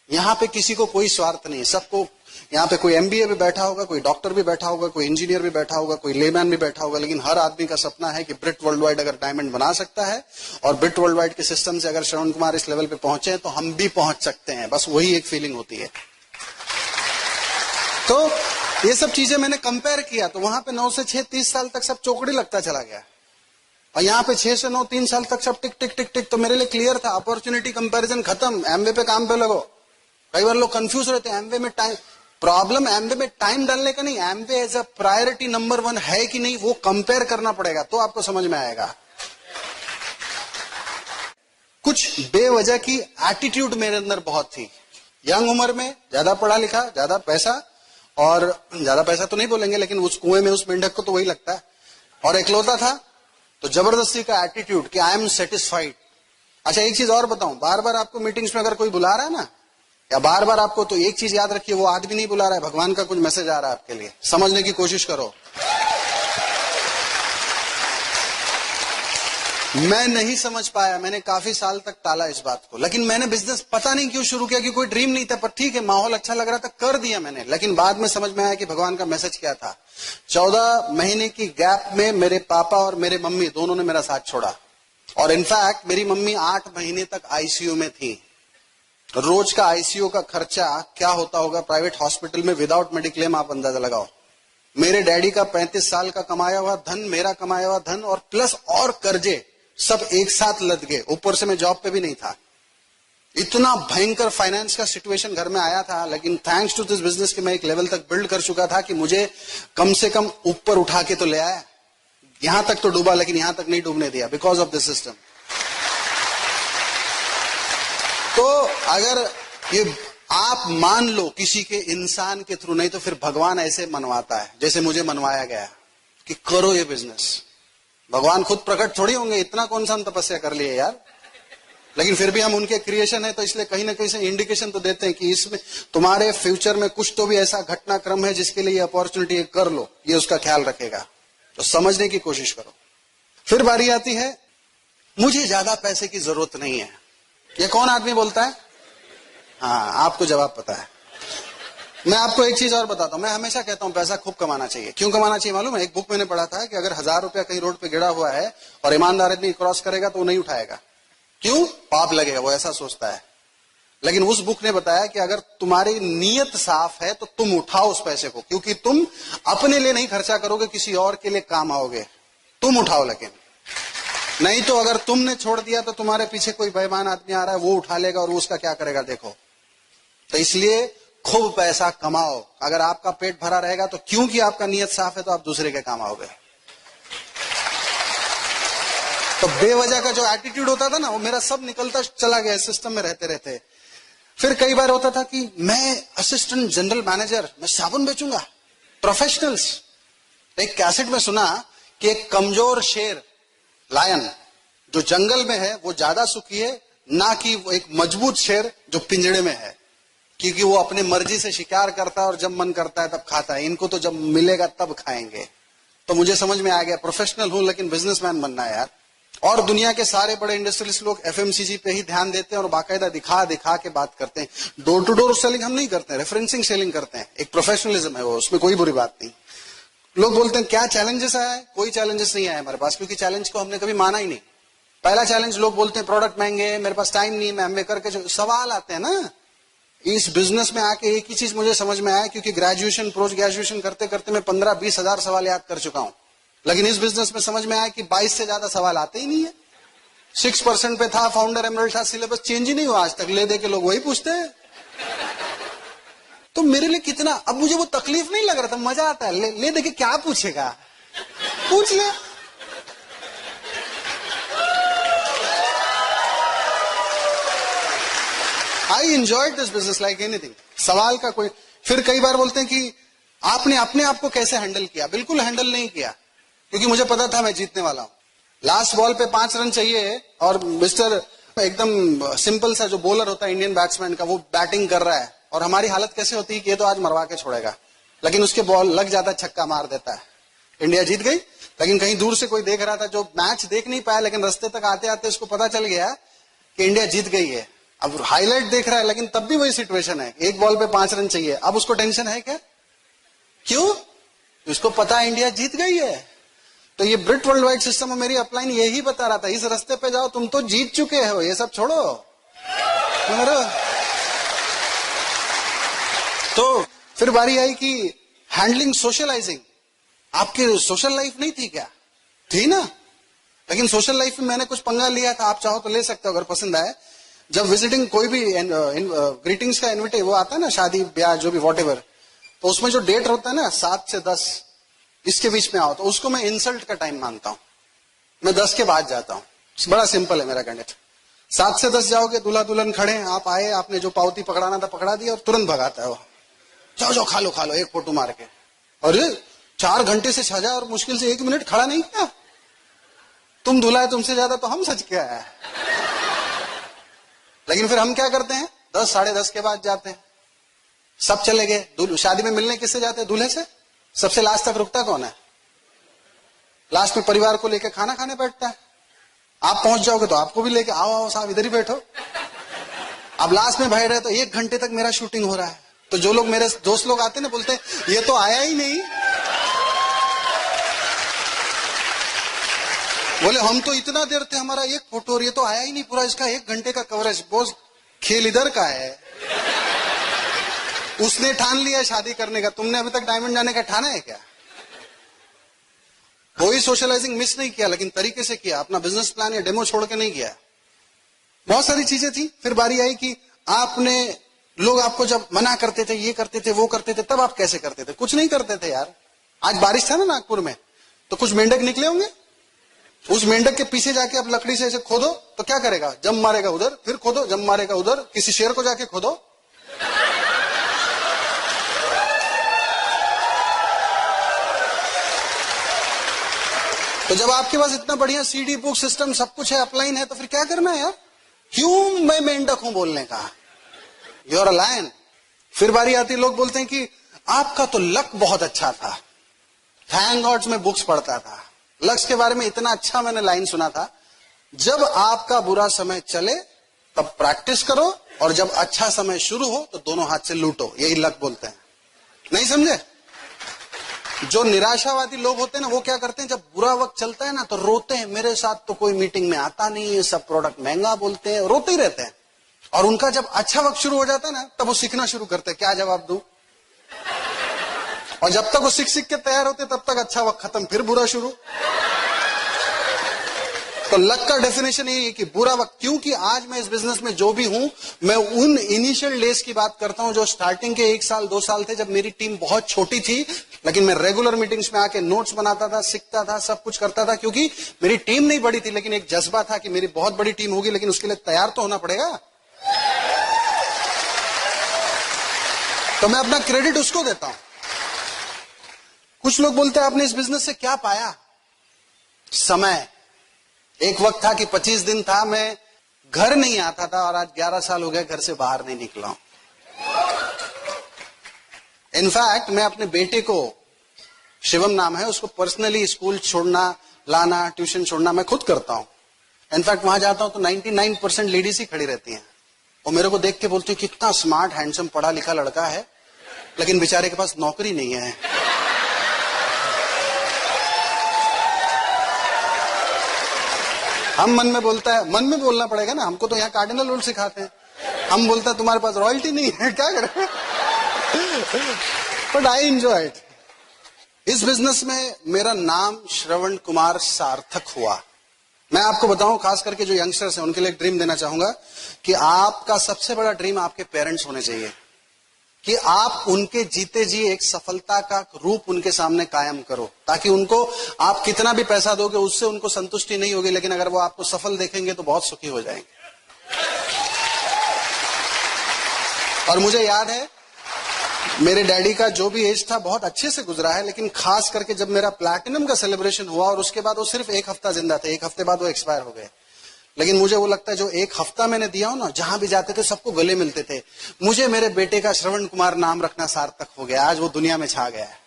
यहां पे किसी को कोई स्वार्थ नहीं, सबको। यहां पे कोई एमबीए भी बैठा होगा, कोई डॉक्टर भी बैठा होगा, कोई इंजीनियर भी बैठा होगा, कोई लेमैन भी बैठा होगा, लेकिन हर आदमी का सपना है कि ब्रिट वर्ल्ड वाइड अगर डायमंड बना सकता है और ब्रिट वर्ल्ड वाइड के सिस्टम से अगर श्रवण कुमार इस लेवल पे पहुंचे तो हम भी पहुंच सकते हैं। बस वही एक फीलिंग होती है। तो ये सब चीजें मैंने कंपेयर किया तो वहां पे 9 से 6 30 साल तक सब चौकड़ी लगता चला गया, और यहाँ पे 6 से 9 3 साल तक सब टिक टिक टिक टिक। तो मेरे लिए क्लियर था, अपॉर्चुनिटी कंपैरिजन खत्म, एमवे पे काम पे लगो। कई बार लोग कंफ्यूज रहते हैं, एमवे में टाइम, प्रॉब्लम एमवे में टाइम डालने का नहीं, Amway as a priority number 1 है कि नहीं वो कंपेयर करना पड़ेगा, तो आपको समझ में आएगा। कुछ बेवजह की एटीट्यूड मेरे अंदर बहुत थी। यंग उम्र में ज्यादा पढ़ा लिखा, ज्यादा पैसा, और ज्यादा पैसा तो नहीं बोलेंगे लेकिन उस कुएं में उस मेंढक को तो वही लगता है, और इकलौता था तो जबरदस्ती का एटीट्यूड कि आई एम सेटिस्फाइड। अच्छा एक चीज और बताऊं, बार बार आपको मीटिंग्स में अगर कोई बुला रहा है ना, या बार बार आपको, तो एक चीज याद रखिए, वो आदमी नहीं बुला रहा है, भगवान का कुछ मैसेज आ रहा है आपके लिए, समझने की कोशिश करो। मैं नहीं समझ पाया, मैंने काफी साल तक टाला इस बात को, लेकिन मैंने बिजनेस पता नहीं क्यों शुरू किया, कि कोई ड्रीम नहीं था, पर ठीक है माहौल अच्छा लग रहा था, कर दिया मैंने। लेकिन बाद में समझ में आया कि भगवान का मैसेज क्या था। 14 महीने की गैप में मेरे पापा और मेरे मम्मी दोनों ने मेरा साथ छोड़ा, और इनफैक्ट मेरी मम्मी 8 महीने तक आईसीयू में थी। रोज का आईसीयू का खर्चा क्या होता होगा प्राइवेट हॉस्पिटल में विदाउट मेडिक्लेम, आप अंदाजा लगाओ। मेरे डैडी का 35 साल का कमाया हुआ धन, मेरा कमाया हुआ धन, और प्लस और कर्जे सब एक साथ लद गए। ऊपर से मैं जॉब पे भी नहीं था। इतना भयंकर फाइनेंस का सिचुएशन घर में आया था, लेकिन थैंक्स टू दिस बिजनेस कि मैं एक लेवल तक बिल्ड कर चुका था कि मुझे कम से कम ऊपर उठा के तो ले आया। यहां तक तो डूबा लेकिन यहां तक नहीं डूबने दिया, बिकॉज ऑफ दिस सिस्टम। तो अगर ये आप मान लो किसी के इंसान के थ्रू, नहीं तो फिर भगवान ऐसे मनवाता है जैसे मुझे मनवाया गया कि करो ये बिजनेस। भगवान खुद प्रकट थोड़ी होंगे, इतना कौन सा हम तपस्या कर लिए यार, लेकिन फिर भी हम उनके क्रिएशन है, तो इसलिए कहीं ना कहीं से इंडिकेशन तो देते हैं कि इसमें तुम्हारे फ्यूचर में कुछ तो भी ऐसा घटनाक्रम है जिसके लिए ये अपॉर्चुनिटी कर लो, ये उसका ख्याल रखेगा। तो समझने की कोशिश करो। फिर बारी आती है, मुझे ज्यादा पैसे की जरूरत नहीं है। ये कौन आदमी बोलता है? हाँ, आपको जवाब पता है। मैं आपको एक चीज और बताता हूं, मैं हमेशा कहता हूं पैसा खूब कमाना चाहिए। क्यों कमाना चाहिए मालूम है? एक बुक मैंने पढ़ा था कि अगर 1000 रुपया कहीं रोड पे गिरा हुआ है और ईमानदार आदमी क्रॉस करेगा तो वो नहीं उठाएगा। क्यों? पाप लगेगा, वो ऐसा सोचता है। लेकिन उस बुक ने बताया कि अगर तुम्हारी नीयत साफ है तो तुम उठाओ उस पैसे को, क्योंकि तुम अपने लिए नहीं खर्चा करोगे, किसी और के लिए काम आओगे। तुम उठाओ, लेकिन नहीं तो अगर तुमने छोड़ दिया तो तुम्हारे पीछे कोई बेईमान आदमी आ रहा है, वो उठा लेगा और वो उसका क्या करेगा देखो। तो इसलिए खूब पैसा कमाओ। अगर आपका पेट भरा रहेगा तो क्योंकि आपका नीयत साफ है तो आप दूसरे के काम आओगे। तो बेवजह का जो एटीट्यूड होता था ना, वो मेरा सब निकलता चला गया सिस्टम में रहते रहते। फिर कई बार होता था कि मैं असिस्टेंट जनरल मैनेजर, मैं साबुन बेचूंगा, प्रोफेशनल्स। एक कैसेट में सुना कि एक कमजोर शेर, लायन, जो जंगल में है वो ज्यादा सुखी है ना कि वो एक मजबूत शेर जो पिंजड़े में है। क्योंकि वो अपने मर्जी से शिकार करता है और जब मन करता है तब खाता है। इनको तो जब मिलेगा तब खाएंगे। तो मुझे समझ में आ गया, प्रोफेशनल हूं लेकिन बिजनेसमैन बनना है यार। और दुनिया के सारे बड़े इंडस्ट्रियलिस्ट लोग एफएमसीजी पे ही ध्यान देते हैं और बाकायदा दिखा दिखा के बात करते हैं। डोर टू डोर सेलिंग हम नहीं करते हैं, रेफरेंसिंग सेलिंग करते हैं। एक प्रोफेशनलिज्म है वो, उसमें कोई बुरी बात नहीं। लोग बोलते हैं क्या चैलेंजेस आया है? कोई चैलेंजेस नहीं आया हमारे पास, क्योंकि चैलेंज को हमने कभी माना ही नहीं। पहला चैलेंज, लोग बोलते हैं प्रोडक्ट महंगे, मेरे पास टाइम नहीं, मैं एमबीए करके जो सवाल आते हैं ना, इस बिजनेस में आके एक ही चीज मुझे समझ में आया, क्योंकि ग्रेजुएशन पोस्ट ग्रेजुएशन करते करते मैं 15-20 हजार सवाल याद कर चुका हूं। लेकिन इस बिजनेस में समझ में आया कि 22 से ज्यादा सवाल आते ही नहीं है। 6% पे था, फाउंडर एमरल्ड था, सिलेबस चेंज ही नहीं हुआ आज तक, ले दे के लोग वही पूछते हैं। तो मेरे लिए कितना, अब मुझे वो तकलीफ नहीं लग रहा था, मजा आता है। ले दे के क्या पूछेगा, पूछ ले। I enjoyed this business like anything. सवाल का कोई, फिर कई बार बोलते हैं कि आपने अपने आप को कैसे हैंडल किया? बिल्कुल हैंडल नहीं किया, क्योंकि मुझे पता था मैं जीतने वाला हूं। लास्ट बॉल पे 5 रन चाहिए और मिस्टर एकदम सिंपल सा जो बॉलर होता है इंडियन बैट्समैन का, वो बैटिंग कर रहा है और हमारी हालत कैसे होती है कि ये तो आज मरवा के छोड़ेगा, लेकिन उसके बॉल लग जाता है, छक्का मार देता है, इंडिया जीत गई। लेकिन कहीं दूर से कोई देख रहा था जो मैच देख नहीं पाया, लेकिन रास्ते तक आते आते उसको पता चल गया कि इंडिया जीत गई है। अब हाईलाइट देख रहा है, लेकिन तब भी वही सिचुएशन है, एक बॉल पे 5 रन चाहिए। अब उसको टेंशन है क्या? क्यों? उसको पता है इंडिया जीत गई है। तो ये ब्रिट वर्ल्ड वाइड सिस्टम में मेरी अपलाइन यही बता रहा था, इस रास्ते पे जाओ, तुम तो जीत चुके हो, ये सब छोड़ो। तो फिर बारी आई कि हैंडलिंग सोशलाइजिंग। आपकी सोशल लाइफ नहीं थी क्या? थी ना। लेकिन सोशल लाइफ में मैंने कुछ पंगा लिया था, आप चाहो तो ले सकते हो अगर पसंद आए। जब विजिटिंग कोई भी ग्रीटिंग्स का इन्विटे वो आता है ना, शादी ब्याह जो भी वॉटेवर, तो उसमें जो डेट होता है ना 7 से 10 इसके बीच में आओ, तो उसको मैं इंसल्ट का टाइम मानता हूं। मैं 10 के बाद जाता हूं। बड़ा सिंपल है मेरा कंडक्ट। 7 से 10 जाओगे, दूल्हा दुल्हन खड़े हैं, आप आए, आपने जो पावती पकड़ाना था पकड़ा दिया और तुरंत भगाता है वो, जाओ जाओ खा लो खा लो, एक फोटो मार के। अरे 4 घंटे से सजा और मुश्किल से 1 मिनट खड़ा नहीं किया। तुम दूल्हा है, तुमसे ज्यादा तो हम सज के आया है। लेकिन फिर हम क्या करते हैं, 10 साढ़े 10 के बाद जाते हैं। सब चले गए, शादी में मिलने किससे जाते हैं? दूल्हे से। सबसे लास्ट तक रुकता कौन है? लास्ट में परिवार को लेकर खाना खाने बैठता है। आप पहुंच जाओगे तो आपको भी लेके आओ, आओ साहब इधर ही बैठो। अब लास्ट में भाई रहे तो 1 घंटे तक मेरा शूटिंग हो रहा है। तो जो लोग मेरे दोस्त लोग आते हैं ना, बोलते हैं ये तो आया ही नहीं। बोले हम तो इतना देर थे, हमारा एक फोटो और ये तो आया ही नहीं पूरा, इसका 1 घंटे का कवरेज। बोस खेल इधर का है। उसने ठान लिया शादी करने का, तुमने अभी तक डायमंड जाने का ठाना है क्या? कोई सोशलाइजिंग मिस नहीं किया, लेकिन तरीके से किया, अपना बिजनेस प्लान या डेमो छोड़ के नहीं किया। बहुत सारी चीजें थी। फिर बारी आई कि आपने, लोग आपको जब मना करते थे, ये करते थे वो करते थे, तब आप कैसे करते थे? कुछ नहीं करते थे यार। आज बारिश था ना नागपुर में, तो कुछ मेंढक निकले होंगे। उस मेंढक के पीछे जाके आप लकड़ी से ऐसे खोदो तो क्या करेगा? जम मारेगा उधर, फिर खोदो जम मारेगा उधर। किसी शेर को जाके खोदो, तो जब आपके पास इतना बढ़िया सीडी बुक सिस्टम सब कुछ है, अपलाइन है, तो फिर क्या करना है यार? क्यों मैं मेंढक हूं बोलने का? You are a lion. फिर बारी आती है, लोग बोलते हैं कि आपका तो लक बहुत अच्छा था। थैंक गॉड मैं बुक्स पढ़ता था, लक्ष्य के बारे में इतना अच्छा मैंने लाइन सुना था, जब आपका बुरा समय चले तब प्रैक्टिस करो, और जब अच्छा समय शुरू हो तो दोनों हाथ से लूटो। यही लक बोलते हैं। नहीं समझे? जो निराशावादी लोग होते हैं ना, वो क्या करते हैं, जब बुरा वक्त चलता है ना तो रोते हैं, मेरे साथ तो कोई मीटिंग में आता नहीं है, सब प्रोडक्ट महंगा बोलते हैं, रोते ही रहते हैं। और उनका जब अच्छा वक्त शुरू हो जाता है ना, तब वो सीखना शुरू करते हैं, क्या जवाब दूं। और जब तक वो सीख के तैयार होते तब तक अच्छा वक्त खत्म, फिर बुरा शुरू। तो लक का डेफिनेशन यही है कि बुरा वक्त, क्योंकि आज मैं इस बिजनेस में जो भी हूं, मैं उन इनिशियल डेज की बात करता हूं जो स्टार्टिंग के 1 साल 2 साल थे, जब मेरी टीम बहुत छोटी थी, लेकिन मैं रेगुलर मीटिंग्स में आके नोट्स बनाता था, सीखता था, सब कुछ करता था, क्योंकि मेरी टीम नहीं बड़ी थी, लेकिन एक जज्बा था कि मेरी बहुत बड़ी टीम होगी, लेकिन उसके लिए तैयार तो होना पड़ेगा। तो मैं अपना क्रेडिट उसको देता हूं। कुछ लोग बोलते हैं आपने इस बिजनेस से क्या पाया? समय। एक वक्त था कि 25 दिन था मैं घर नहीं आता था, और आज 11 साल हो गए घर से बाहर नहीं निकला हूं। इनफैक्ट मैं अपने बेटे को, शिवम नाम है, उसको पर्सनली स्कूल छोड़ना, लाना, ट्यूशन छोड़ना मैं खुद करता हूं। इनफैक्ट वहां जाता हूं तो 99% लेडीज ही खड़ी रहती हैं और मेरे को देख के बोलती है कितना स्मार्ट, हैंडसम, पढ़ा लिखा लड़का है, लेकिन बेचारे के पास नौकरी नहीं है। हम मन में बोलना पड़ेगा ना, हमको तो यहाँ कार्डिनल रूल सिखाते हैं। हम बोलते हैं तुम्हारे पास रॉयल्टी नहीं है, क्या करें। But I enjoy it. इस बिजनेस में मेरा नाम श्रवण कुमार सार्थक हुआ। मैं आपको बताऊं, खास करके जो यंगस्टर्स हैं उनके लिए एक ड्रीम देना चाहूंगा कि आपका सबसे बड़ा ड्रीम आपके पेरेंट्स होने चाहिए, कि आप उनके जीते जी एक सफलता का रूप उनके सामने कायम करो, ताकि उनको आप कितना भी पैसा दोगे उससे उनको संतुष्टि नहीं होगी, लेकिन अगर वो आपको सफल देखेंगे तो बहुत सुखी हो जाएंगे। और मुझे याद है मेरे डैडी का जो भी एज था बहुत अच्छे से गुजरा है, लेकिन खास करके जब मेरा प्लैटिनम का सेलिब्रेशन हुआ और उसके बाद वो सिर्फ एक हफ्ता जिंदा थे, एक हफ्ते बाद वो एक्सपायर हो गए। लेकिन मुझे वो लगता है जो एक हफ्ता मैंने दिया हो ना, जहां भी जाते थे सबको गले मिलते थे, मुझे मेरे बेटे का श्रवण कुमार नाम रखना सार्थक हो गया। आज वो दुनिया में छा गया है।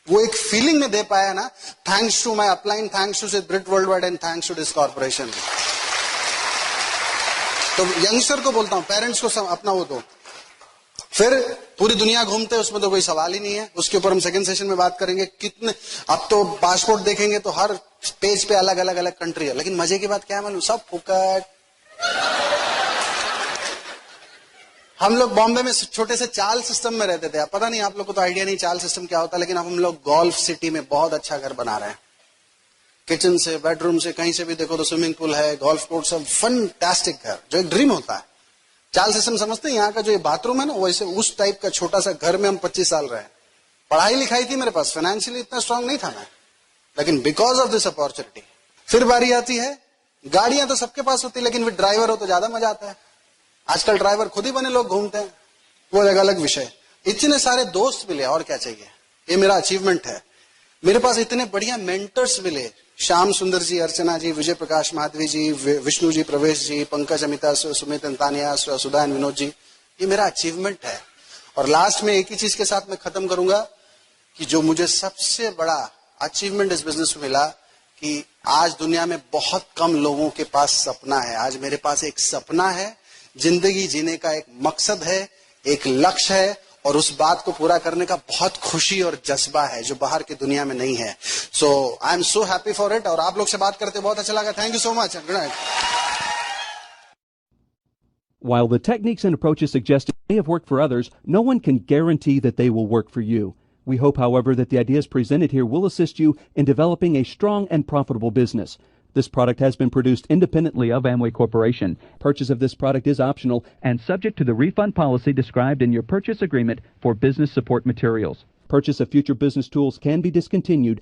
वो एक फीलिंग में दे पाया ना, thanks to my upline, thanks to सिड Britt Worldwide and thanks to this corporation. तो यंगस्टर को बोलता हूं, पेरेंट्स को अपना वो दो। फिर पूरी दुनिया घूमते हैं, उसमें तो कोई सवाल ही नहीं है, उसके ऊपर हम सेकंड सेशन में बात करेंगे। कितने, अब तो पासपोर्ट देखेंगे तो हर पेज पे अलग अलग अलग कंट्री है, लेकिन मजे की बात क्या है मालूम, सब फुकट। हम लोग बॉम्बे में छोटे से चाल सिस्टम में रहते थे, अब पता नहीं आप लोग को तो आइडिया नहीं चाल सिस्टम क्या होता, लेकिन अब हम लोग गोल्फ सिटी में बहुत अच्छा घर बना रहे हैं। किचन से, बेडरूम से, कहीं से भी देखो तो स्विमिंग पूल है, गोल्फ कोर्ट, सब फंटास्टिक घर, जो एक ड्रीम होता है। चाल सिस्टम समझते हैं, यहाँ का जो ये बाथरूम है ना, वैसे उस टाइप का छोटा सा घर में हम 25 साल रहे। पढ़ाई लिखाई थी मेरे पास, फाइनेंशियली इतना स्ट्रांग नहीं था मैं, लेकिन बिकॉज ऑफ दिस अपॉर्चुनिटी। फिर बारी आती है, गाड़ियां तो सबके पास होती है, लेकिन विद ड्राइवर हो तो ज्यादा मजा आता है। आजकल ड्राइवर खुद ही बने लोग घूमते हैं, वो एक अलग विषय। इतने सारे दोस्त मिले, और क्या चाहिए, ये मेरा अचीवमेंट है। मेरे पास इतने बढ़िया मेंटर्स मिले, श्याम सुंदर जी, अर्चना जी, विजय प्रकाश माधवी जी, विष्णु जी, प्रवेश जी, पंकज, अमिता, सुमित, तानिया, सुधा एंड विनोद जी। ये मेरा अचीवमेंट है। और लास्ट में एक ही चीज के साथ मैं खत्म करूंगा कि जो मुझे सबसे बड़ा अचीवमेंट इस बिजनेस में मिला, कि आज दुनिया में बहुत कम लोगों के पास सपना है। आज मेरे पास एक सपना है, जिंदगी जीने का एक मकसद है, एक लक्ष्य है, और उस बात को पूरा करने का बहुत खुशी और जज्बा है जो बाहर की दुनिया में नहीं है। So I am so happy for it. और आप लोग से बात करते बहुत अच्छा लगा। Thank you so much. Good night. While the techniques and approaches suggested may have worked for others, no one can guarantee that they will work for you. We hope, however, that the ideas presented here will assist you in developing a strong and profitable business. This product has been produced independently of Amway Corporation. Purchase of this product is optional and subject to the refund policy described in your purchase agreement for business support materials. Purchase of future business tools can be discontinued